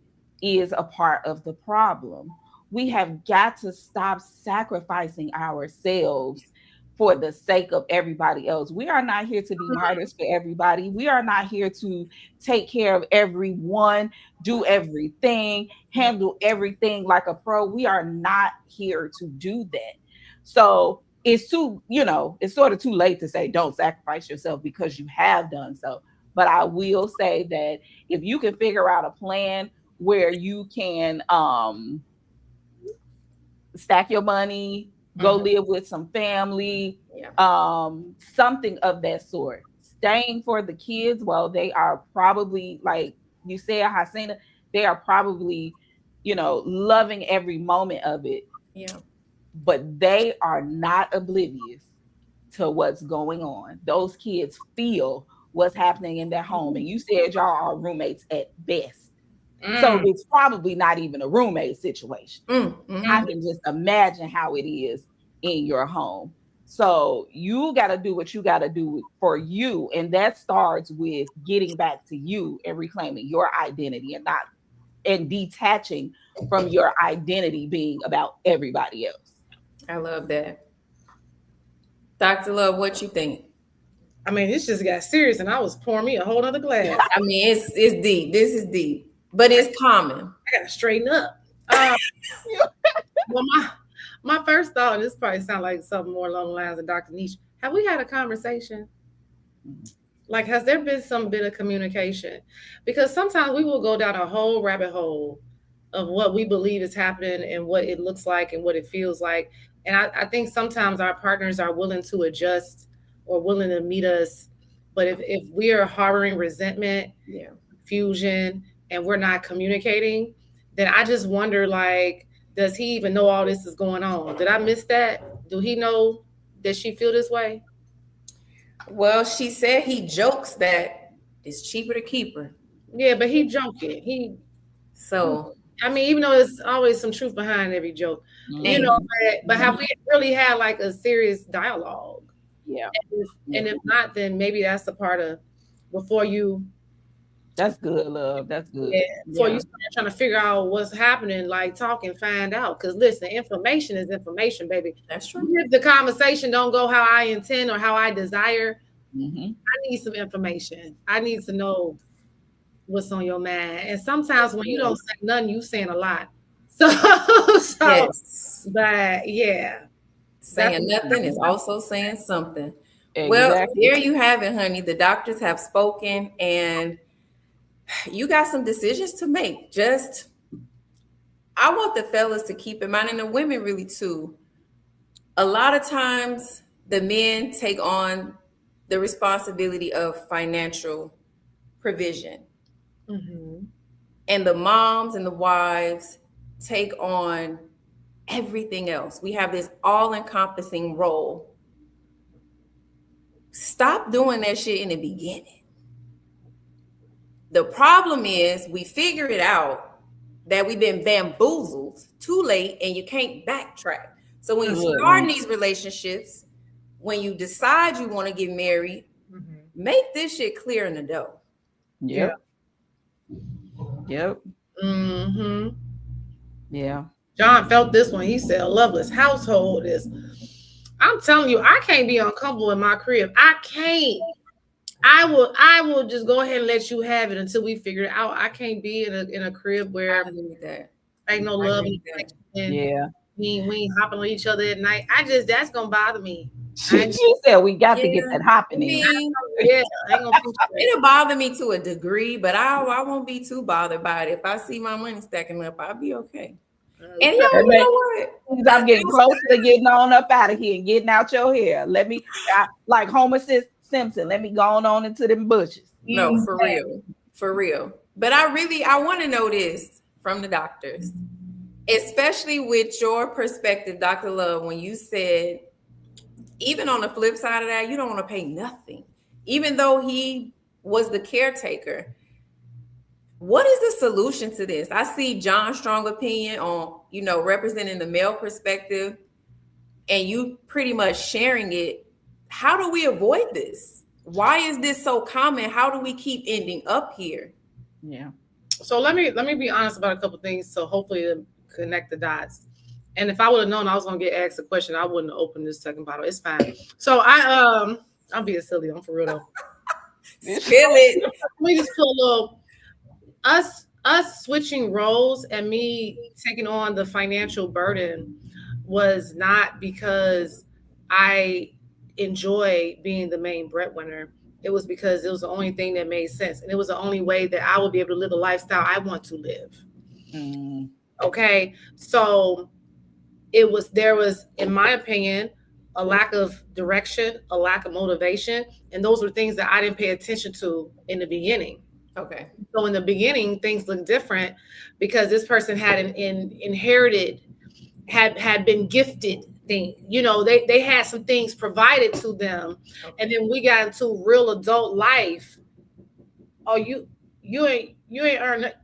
Speaker 2: is a part of the problem. We have got to stop sacrificing ourselves for the sake of everybody else. We are not here to be martyrs for everybody. We are not here to take care of everyone, do everything, handle everything like a pro. We are not here to do that. So it's it's sort of too late to say don't sacrifice yourself because you have done so. But I will say that if you can figure out a plan where you can stack your money, go live with some family, something of that sort. Staying for the kids, well, they are probably, like you said, Hasina, they are probably, loving every moment of it.
Speaker 1: Yeah.
Speaker 2: But they are not oblivious to what's going on. Those kids feel what's happening in their home. And you said y'all are roommates at best. So it's probably not even a roommate situation. I can just imagine how it is in your home. So you got to do what you got to do for you. And that starts with getting back to you and reclaiming your identity and detaching from your identity being about everybody else.
Speaker 1: I love that. Dr. Love, what you think?
Speaker 3: I mean, this just got serious and I was pouring me a whole other glass.
Speaker 1: I mean, it's deep. This is deep, but it's common.
Speaker 3: I gotta straighten up. Well, my first thought, and this probably sounds like something more along the lines of Dr. Niche. Have we had a conversation? Like, has there been some bit of communication? Because sometimes we will go down a whole rabbit hole of what we believe is happening and what it looks like and what it feels like. And I think sometimes our partners are willing to adjust or willing to meet us. But if we are harboring resentment, confusion, and we're not communicating, then I just wonder, like, does he even know all this is going on? Did I miss that? Do he know that she feel this way?
Speaker 1: Well, she said he jokes that it's cheaper to keep her.
Speaker 3: Yeah, but he joking. I mean, even though there's always some truth behind every joke, but have we really had like a serious dialogue?
Speaker 2: Yeah.
Speaker 3: And if not, then maybe that's a part of before you.
Speaker 2: That's good, love. That's good.
Speaker 3: Yeah. Before you start trying to figure out what's happening, like talk and find out. Because listen, information is information, baby.
Speaker 1: That's true.
Speaker 3: If the conversation don't go how I intend or how I desire, I need some information. I need to know what's on your mind. And sometimes when you don't say nothing, you saying a lot. So,
Speaker 1: Yes.
Speaker 3: but yeah.
Speaker 1: Saying nothing is also saying something. Well,
Speaker 2: Exactly.
Speaker 1: there you have it, honey. The doctors have spoken, and you got some decisions to make. Just, I want the fellas to keep in mind, and the women really too. A lot of times, the men take on the responsibility of financial provision,
Speaker 3: Mm-hmm.
Speaker 1: and the moms and the wives take on everything else. We have this all encompassing role. Stop doing that shit in the beginning. The problem is we figure it out that we've been bamboozled too late and you can't backtrack. So when you start these relationships, when you decide you want to get married, make this shit clear in the dough.
Speaker 2: Yep. Yep.
Speaker 3: Mm-hmm.
Speaker 2: Yeah.
Speaker 3: John felt this one. He said, a loveless household is, I'm telling you, I can't be uncomfortable in my crib. I can't. I will just go ahead and let you have it until we figure it out. I can't be in a crib where ain't no love and
Speaker 2: Yeah.
Speaker 3: we ain't hopping on each other at night. That's gonna bother me.
Speaker 2: She said we got to get that hopping in.
Speaker 3: Yeah, I ain't gonna
Speaker 1: it'll bother me to a degree, but I won't be too bothered by it. If I see my money stacking up, I'll be okay. And you know what?
Speaker 2: I'm getting closer to getting on up out of here and getting out your hair. Let me, like Homer Simpson, let me go on into them bushes.
Speaker 1: No, for real. For real. But I want to know this from the doctors, especially with your perspective, Dr. Love, when you said, even on the flip side of that, you don't want to pay nothing. Even though he was the caretaker. What is the solution to this? I see John's strong opinion on, representing the male perspective, and you pretty much sharing it. How do we avoid this? Why is this so common? How do we keep ending up here?
Speaker 2: Yeah.
Speaker 3: So let me be honest about a couple things. So hopefully to connect the dots. And if I would have known I was gonna get asked a question, I wouldn't have opened this second bottle. It's fine. So I'm being silly. I'm for real though.
Speaker 1: Spill it.
Speaker 3: Let me just put a little us switching roles and me taking on the financial burden was not because I enjoy being the main breadwinner. It was because it was the only thing that made sense. And it was the only way that I would be able to live the lifestyle I want to live. Okay. So there was, in my opinion, a lack of direction, a lack of motivation. And those were things that I didn't pay attention to in the beginning.
Speaker 1: Okay.
Speaker 3: So in the beginning, things looked different because this person had inherited, had been gifted things. They had some things provided to them. Okay. And then we got into real adult life. Oh, you ain't earned it.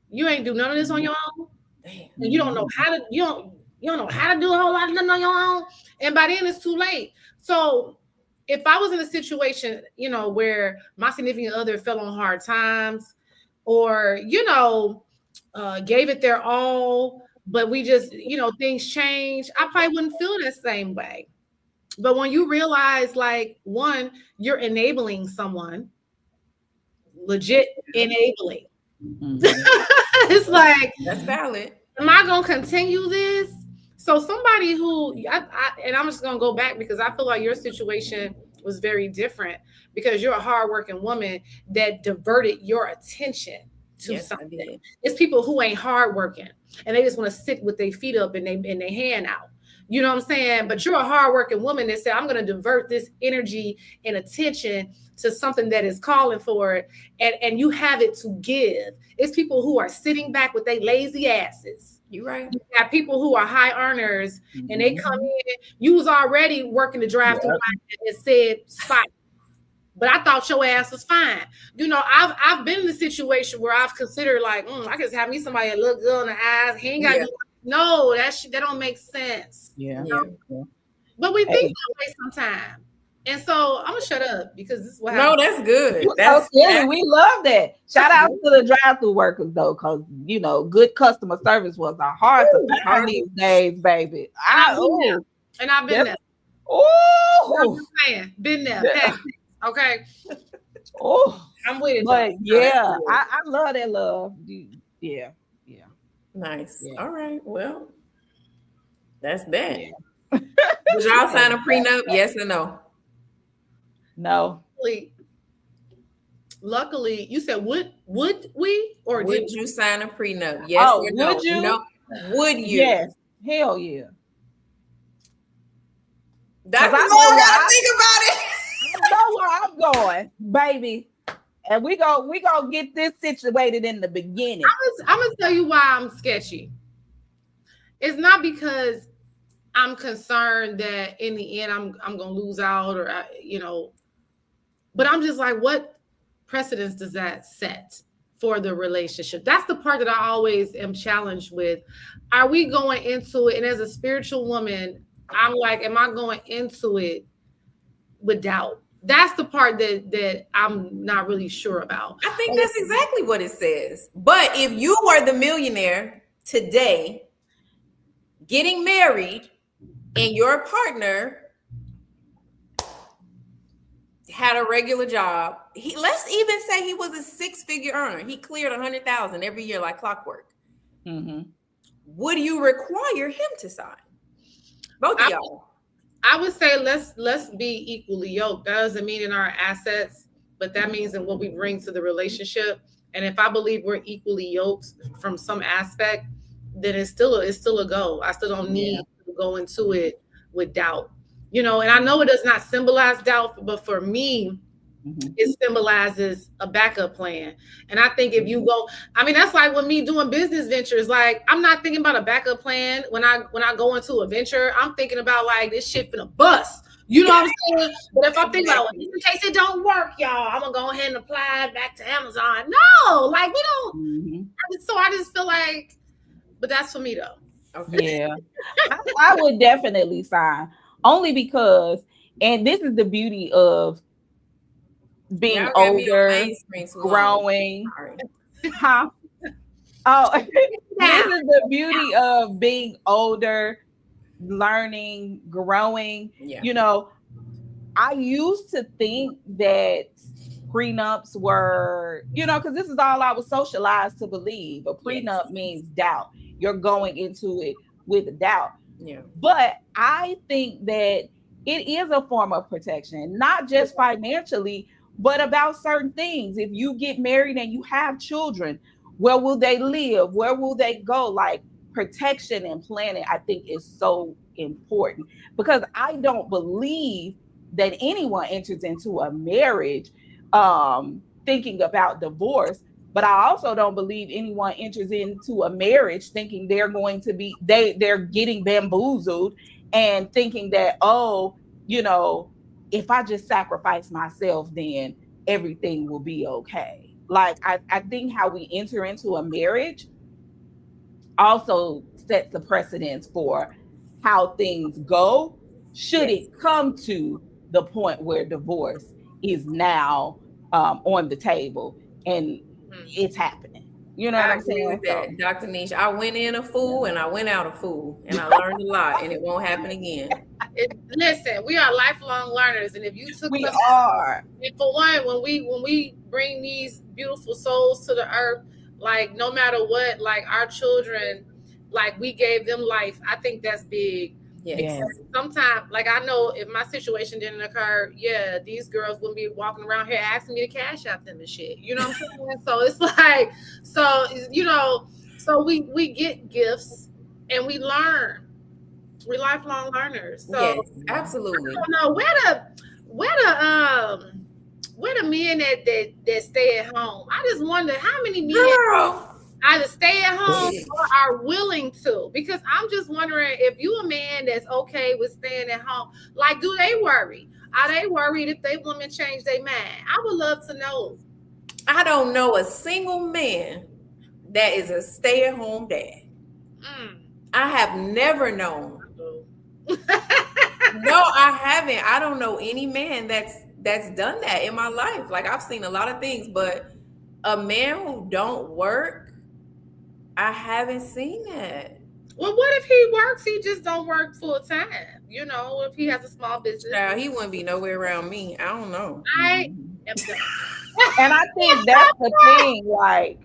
Speaker 3: You ain't do none of this on your own. Damn. And you don't know how to, you don't know how to do a whole lot of nothing on your own. And by then it's too late. So if I was in a situation, where my significant other fell on hard times or, gave it their all, but we just, things change, I probably wouldn't feel the same way. But when you realize, like, one, you're enabling someone, legit enabling. It's like,
Speaker 1: that's valid.
Speaker 3: Am I going to continue this? So somebody who, and I'm just going to go back because I feel like your situation was very different because you're a hardworking woman that diverted your attention to something. It's people who ain't hardworking and they just want to sit with their feet up and they hand out. You know what I'm saying? But you're a hardworking woman that said, I'm going to divert this energy and attention to something that is calling for it. And you have it to give. It's people who are sitting back with their lazy asses.
Speaker 1: You're right.
Speaker 3: You have people who are high earners and they come in. You was already working the drive-through and said spot. But I thought your ass was fine. I've been in the situation where I've considered like, I can have me somebody that look good in the eyes. He ain't got to do. No, that don't make sense.
Speaker 2: Yeah.
Speaker 3: But we think that way sometimes. And so I'm gonna shut up because this is what
Speaker 1: happened. No, that's good.
Speaker 2: That's silly. We love that. Shout out to the drive-through workers though, because good customer service was a hard to find these days, baby.
Speaker 3: And I've been there.
Speaker 2: Oh,
Speaker 3: been there. Okay.
Speaker 2: Oh,
Speaker 3: I'm with it
Speaker 2: but
Speaker 3: though.
Speaker 2: yeah, I love that love. Yeah, yeah,
Speaker 1: Nice.
Speaker 2: yeah,
Speaker 1: All right. Well, that's that.
Speaker 2: yeah.
Speaker 1: Did y'all
Speaker 2: That's
Speaker 1: sign a prenup? Yes or no?
Speaker 2: no.
Speaker 3: Luckily, you said would we or did
Speaker 1: Would you sign a prenup? Yes
Speaker 2: Oh,
Speaker 1: or
Speaker 2: would
Speaker 1: no? No.
Speaker 2: you?
Speaker 1: Would you?
Speaker 2: Yes. Hell yeah. Cause
Speaker 1: Dr.
Speaker 2: I know
Speaker 1: Moore
Speaker 2: where
Speaker 1: gotta think about it.
Speaker 2: I know where I'm going, baby. And we go get this situated in the beginning.
Speaker 3: I'm gonna tell you why I'm sketchy. It's not because I'm concerned that in the end I'm gonna lose out or but I'm just like, what precedence does that set for the relationship? That's the part that I always am challenged with. Are we going into it? And as a spiritual woman, I'm like, am I going into it with doubt? That's the part that I'm not really sure about.
Speaker 1: I think that's exactly what it says. But if you were the millionaire today, getting married, and your partner had a regular job, let's even say he was a six-figure earner. He cleared 100,000 every year like clockwork.
Speaker 2: Mm-hmm.
Speaker 1: Would you require him to sign? Both of y'all.
Speaker 3: I would say let's be equally yoked. That doesn't mean in our assets, but that means in what we bring to the relationship. And if I believe we're equally yoked from some aspect, then it's still a go. I still don't need to go into it with doubt. And I know it does not symbolize doubt, but for me, it symbolizes a backup plan. And I think if you go, that's like with me doing business ventures. Like, I'm not thinking about a backup plan when I go into a venture. I'm thinking about like this shit in a bus. You know what I'm saying? But if I think about it, in case it don't work, y'all, I'm gonna go ahead and apply it back to Amazon. No, like we don't. So I just feel like, but that's for me though.
Speaker 2: Okay. Yeah, I would definitely sign only because, and this is the beauty of being older, growing. Huh? Oh, this is the beauty of being older, learning, growing.
Speaker 1: Yeah.
Speaker 2: I used to think that prenups were, because this is all I was socialized to believe. A prenup means doubt. You're going into it with doubt.
Speaker 1: Yeah.
Speaker 2: But I think that it is a form of protection, not just financially, but about certain things. If you get married and you have children, where will they live? Where will they go? Like, protection and planning, I think, is so important, because I don't believe that anyone enters into a marriage thinking about divorce. But I also don't believe anyone enters into a marriage thinking they're going to be, they're getting bamboozled and thinking that, if I just sacrifice myself, then everything will be okay. Like, I think how we enter into a marriage also sets the precedence for how things go should it come to the point where divorce is now on the table and it's happening. You know what I'm saying?
Speaker 1: With that, Dr. Niche, I went in a fool and I went out a fool, and I learned a lot, and it won't happen again.
Speaker 3: Listen, we are lifelong learners, and if you took
Speaker 2: we are,
Speaker 3: and for one, when we bring these beautiful souls to the earth, like no matter what, like our children, like we gave them life. I think that's big.
Speaker 2: Yes.
Speaker 3: Sometimes, like I know if my situation didn't occur, these girls wouldn't be walking around here asking me to cash out them and shit. You know what I'm saying? So it's like, so we get gifts and we learn. We're lifelong learners. So
Speaker 1: yes, absolutely.
Speaker 3: I don't know where the men that stay at home. I just wonder how many men either stay at home or are willing to, because I'm just wondering if you a man that's okay with staying at home, like, do they worry? Are they worried if they women change their mind? I would love to know.
Speaker 1: I don't know a single man that is a stay-at-home dad. I have never known. No, I haven't. I don't know any man that's done that in my life. Like, I've seen a lot of things, but a man who don't work, I haven't seen that.
Speaker 3: Well, what if he works? He just don't work full time. If he has a small business.
Speaker 1: Child, he wouldn't be nowhere around me. I don't know.
Speaker 3: I am done.
Speaker 2: And I think that's the thing. Like,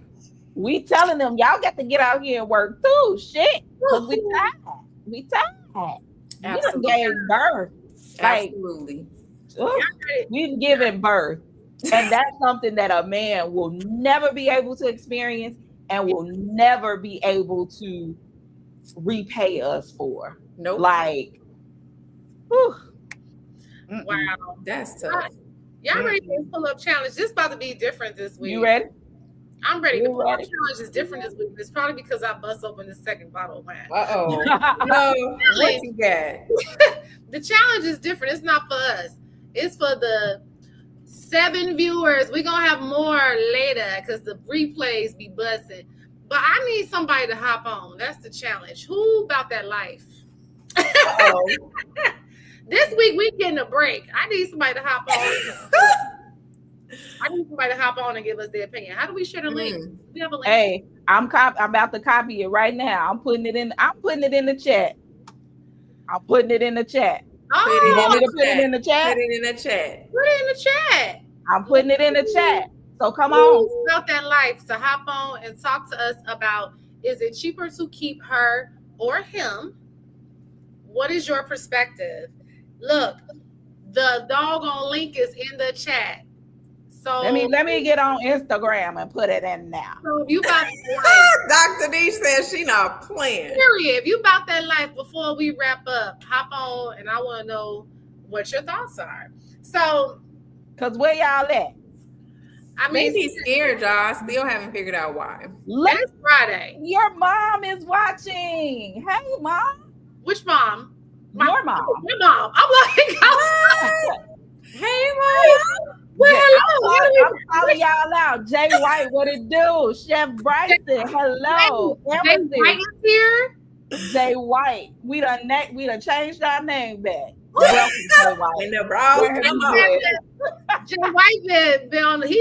Speaker 2: we telling them, y'all got to get out here and work too. Shit. Because we tired. We tired. We done
Speaker 1: Absolutely.
Speaker 2: gave birth. Like,
Speaker 1: Absolutely.
Speaker 2: we've given birth. And that's something that a man will never be able to experience and will never be able to repay us for.
Speaker 1: Nope.
Speaker 2: Like, whew.
Speaker 3: Wow.
Speaker 1: That's tough.
Speaker 3: Y'all ready for pull up challenge? This about to be different this week.
Speaker 2: You ready?
Speaker 3: I'm ready.
Speaker 2: You
Speaker 3: The pull up
Speaker 2: ready?
Speaker 3: challenge is different this week. It's probably because I bust open the second bottle of wine.
Speaker 1: Uh-oh. No, what you got?
Speaker 3: The challenge is different. It's not for us. It's for the 7 viewers. We're gonna have more later because the replays be busting. But I need somebody to hop on. That's the challenge. Who about that life?
Speaker 1: Uh-oh.
Speaker 3: This week we getting a break. I need somebody to hop on. And give us their opinion. How do we share the link? We have a link.
Speaker 2: Hey, I'm about to copy it right now. I'm putting it in the chat.
Speaker 1: Put it in the chat.
Speaker 2: You want me to put it in the chat?
Speaker 1: Put it in the chat.
Speaker 3: Put it in the chat.
Speaker 2: I'm putting it in the chat. So come on.
Speaker 3: Who's about that life to hop on and talk to us about, is it cheaper to keep her or him? What is your perspective? Look, the doggone link is in the chat. So
Speaker 2: Let me get on Instagram and put it in now.
Speaker 3: So if you about that
Speaker 1: Dr. D says she not playing.
Speaker 3: period. If you about that life, before we wrap up, hop on and I want to know what your thoughts are. So,
Speaker 2: Cause where y'all at?
Speaker 3: I mean,
Speaker 1: Maybe scared, y'all. I still haven't figured out why.
Speaker 2: Look,
Speaker 3: it's Friday.
Speaker 2: your mom is watching. Hey, mom.
Speaker 3: Which mom?
Speaker 2: Your mom.
Speaker 3: Your mom. I'm like,
Speaker 1: Hey, Mom.
Speaker 3: well, hello.
Speaker 2: I'm calling y'all out. Jay White, what it do? Chef Bryson, hello.
Speaker 3: Jay White is here.
Speaker 2: Jay White. We done changed our name back. Welcome, Jay White.
Speaker 1: And the bras come on.
Speaker 3: Jay White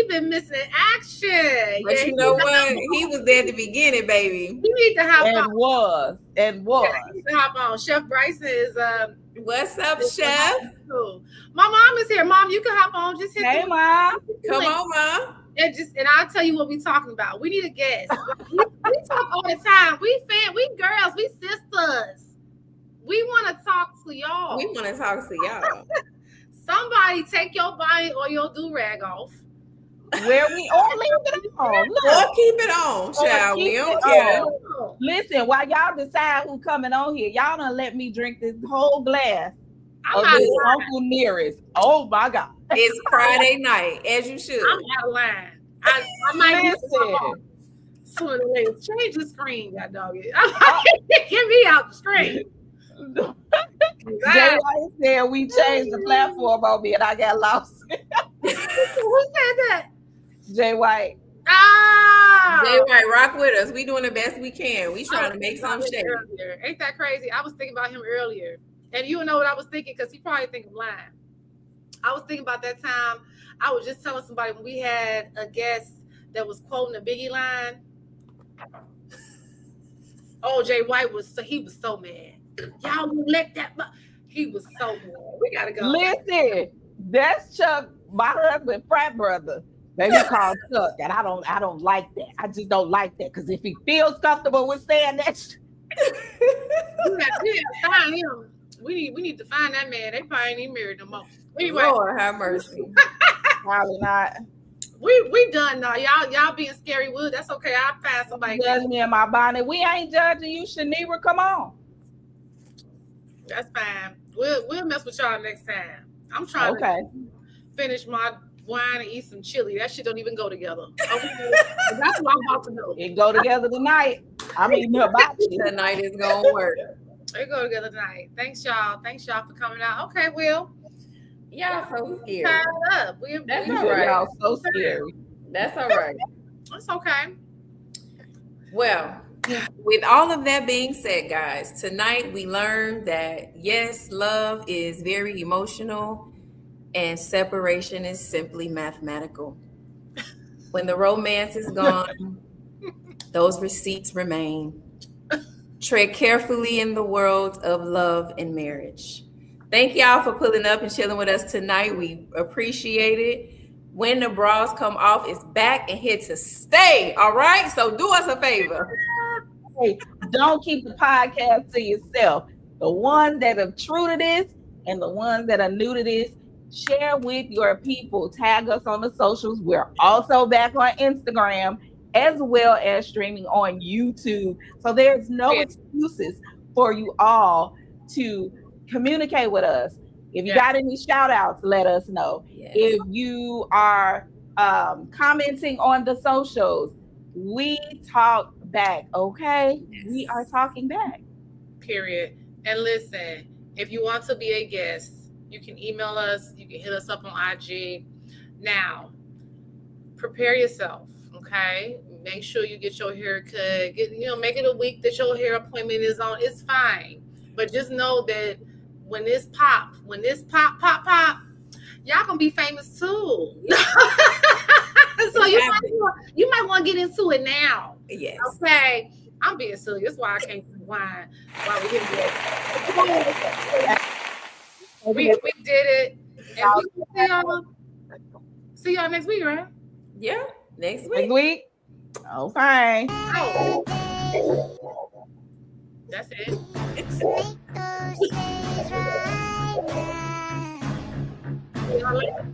Speaker 3: been missing action.
Speaker 1: But you know what? He was there at the beginning, baby.
Speaker 3: You need to hop on.
Speaker 2: And was.
Speaker 3: Yeah, you need to hop on. Chef Bryson is
Speaker 1: What's up, Chef?
Speaker 3: cool. My mom is here. Mom, you can hop on. Just hit
Speaker 2: Hey,
Speaker 3: the
Speaker 2: mom.
Speaker 1: Come on, Mom.
Speaker 3: and I'll tell you what we're talking about. We need a guest. we talk all the time. We girls, we sisters. We want to talk to y'all.
Speaker 1: We want to talk to y'all.
Speaker 3: Somebody take your bonnet or your do-rag off.
Speaker 2: Where we all leave it on. Look.
Speaker 1: Or keep it on, child. We
Speaker 2: keep
Speaker 1: don't
Speaker 2: it
Speaker 1: care.
Speaker 2: on. Listen, while y'all decide who coming on here, y'all done let me drink this whole glass
Speaker 3: I'm
Speaker 2: of
Speaker 3: not
Speaker 2: this
Speaker 3: lying.
Speaker 2: Uncle Nearest. Oh my God.
Speaker 1: It's Friday night, as you should.
Speaker 3: I'm out of line. I might be
Speaker 2: Listen.
Speaker 3: sooner than later. Change the screen, god dog it. Get me out the screen.
Speaker 2: Jay White said we changed the platform on me and I got lost.
Speaker 3: Who said that?
Speaker 2: Jay White.
Speaker 3: Ah,
Speaker 1: Jay White, rock with us. We doing the best we can. We trying to make some shake.
Speaker 3: Ain't that crazy? I was thinking about him earlier. And you know what I was thinking, because he probably think I'm lying. I was thinking about that time. I was just telling somebody when we had a guest that was quoting the Biggie line. Oh, Jay White was so mad. Y'all won't let that. He was so mad. We gotta go.
Speaker 2: Listen, that's Chuck, my husband, frat brother. Baby called Chuck, and I don't like that. I just don't like that because if he feels comfortable with saying that,
Speaker 3: we gotta find him. We need to find that man. They probably ain't even married no more. Anyway,
Speaker 1: Lord have mercy.
Speaker 2: probably not.
Speaker 3: We done now. Y'all being scary wood. That's okay. I'll find somebody.
Speaker 2: Judge me in my bonnet. We ain't judging you, Shaniqua. Come on.
Speaker 3: That's fine. We'll mess with y'all next time. I'm trying to finish my wine and eat some chili. That shit don't even go together. Okay? That's what I'm about to do.
Speaker 2: It go together tonight. I'm eating about you.
Speaker 1: Tonight is gonna work.
Speaker 3: They go together tonight. Thanks y'all for coming out. Okay, Will.
Speaker 1: Y'all so scared.
Speaker 3: Tied up.
Speaker 1: That's
Speaker 3: we-
Speaker 1: all right.
Speaker 2: Y'all so scary.
Speaker 1: That's all right.
Speaker 3: It's okay.
Speaker 1: Well, with all of that being said, guys, tonight we learned that yes, love is very emotional and separation is simply mathematical. When the romance is gone, those receipts remain. Tread carefully in the world of love and marriage. Thank y'all for pulling up and chilling with us tonight. We appreciate it. When the bras come off, it's back and here to stay. All right. So do us a favor.
Speaker 2: Hey, don't keep the podcast to yourself. The ones that are true to this and the ones that are new to this, share with your people. Tag us on the socials. We're also back on Instagram as well as streaming on YouTube. So there's no excuses for you all to communicate with us. If you got any shout outs, let us know.
Speaker 1: Yes.
Speaker 2: If you are commenting on the socials, we talk back, okay?
Speaker 1: Yes.
Speaker 2: We are talking back.
Speaker 3: Period. And listen, if you want to be a guest, you can email us, you can hit us up on IG. Now, prepare yourself, okay? Make sure you get your hair cut. Make it a week that your hair appointment is on. It's fine. But just know that when this pop, y'all gonna be famous too. So you might want to get into it now.
Speaker 1: Yes.
Speaker 3: Okay. I'm being silly. That's why I can't rewind while we hit it. We did it. And we see y'all next week, right?
Speaker 1: Yeah. Next week.
Speaker 2: Next week. Oh, fine.
Speaker 3: Oh. That's it. See y'all later.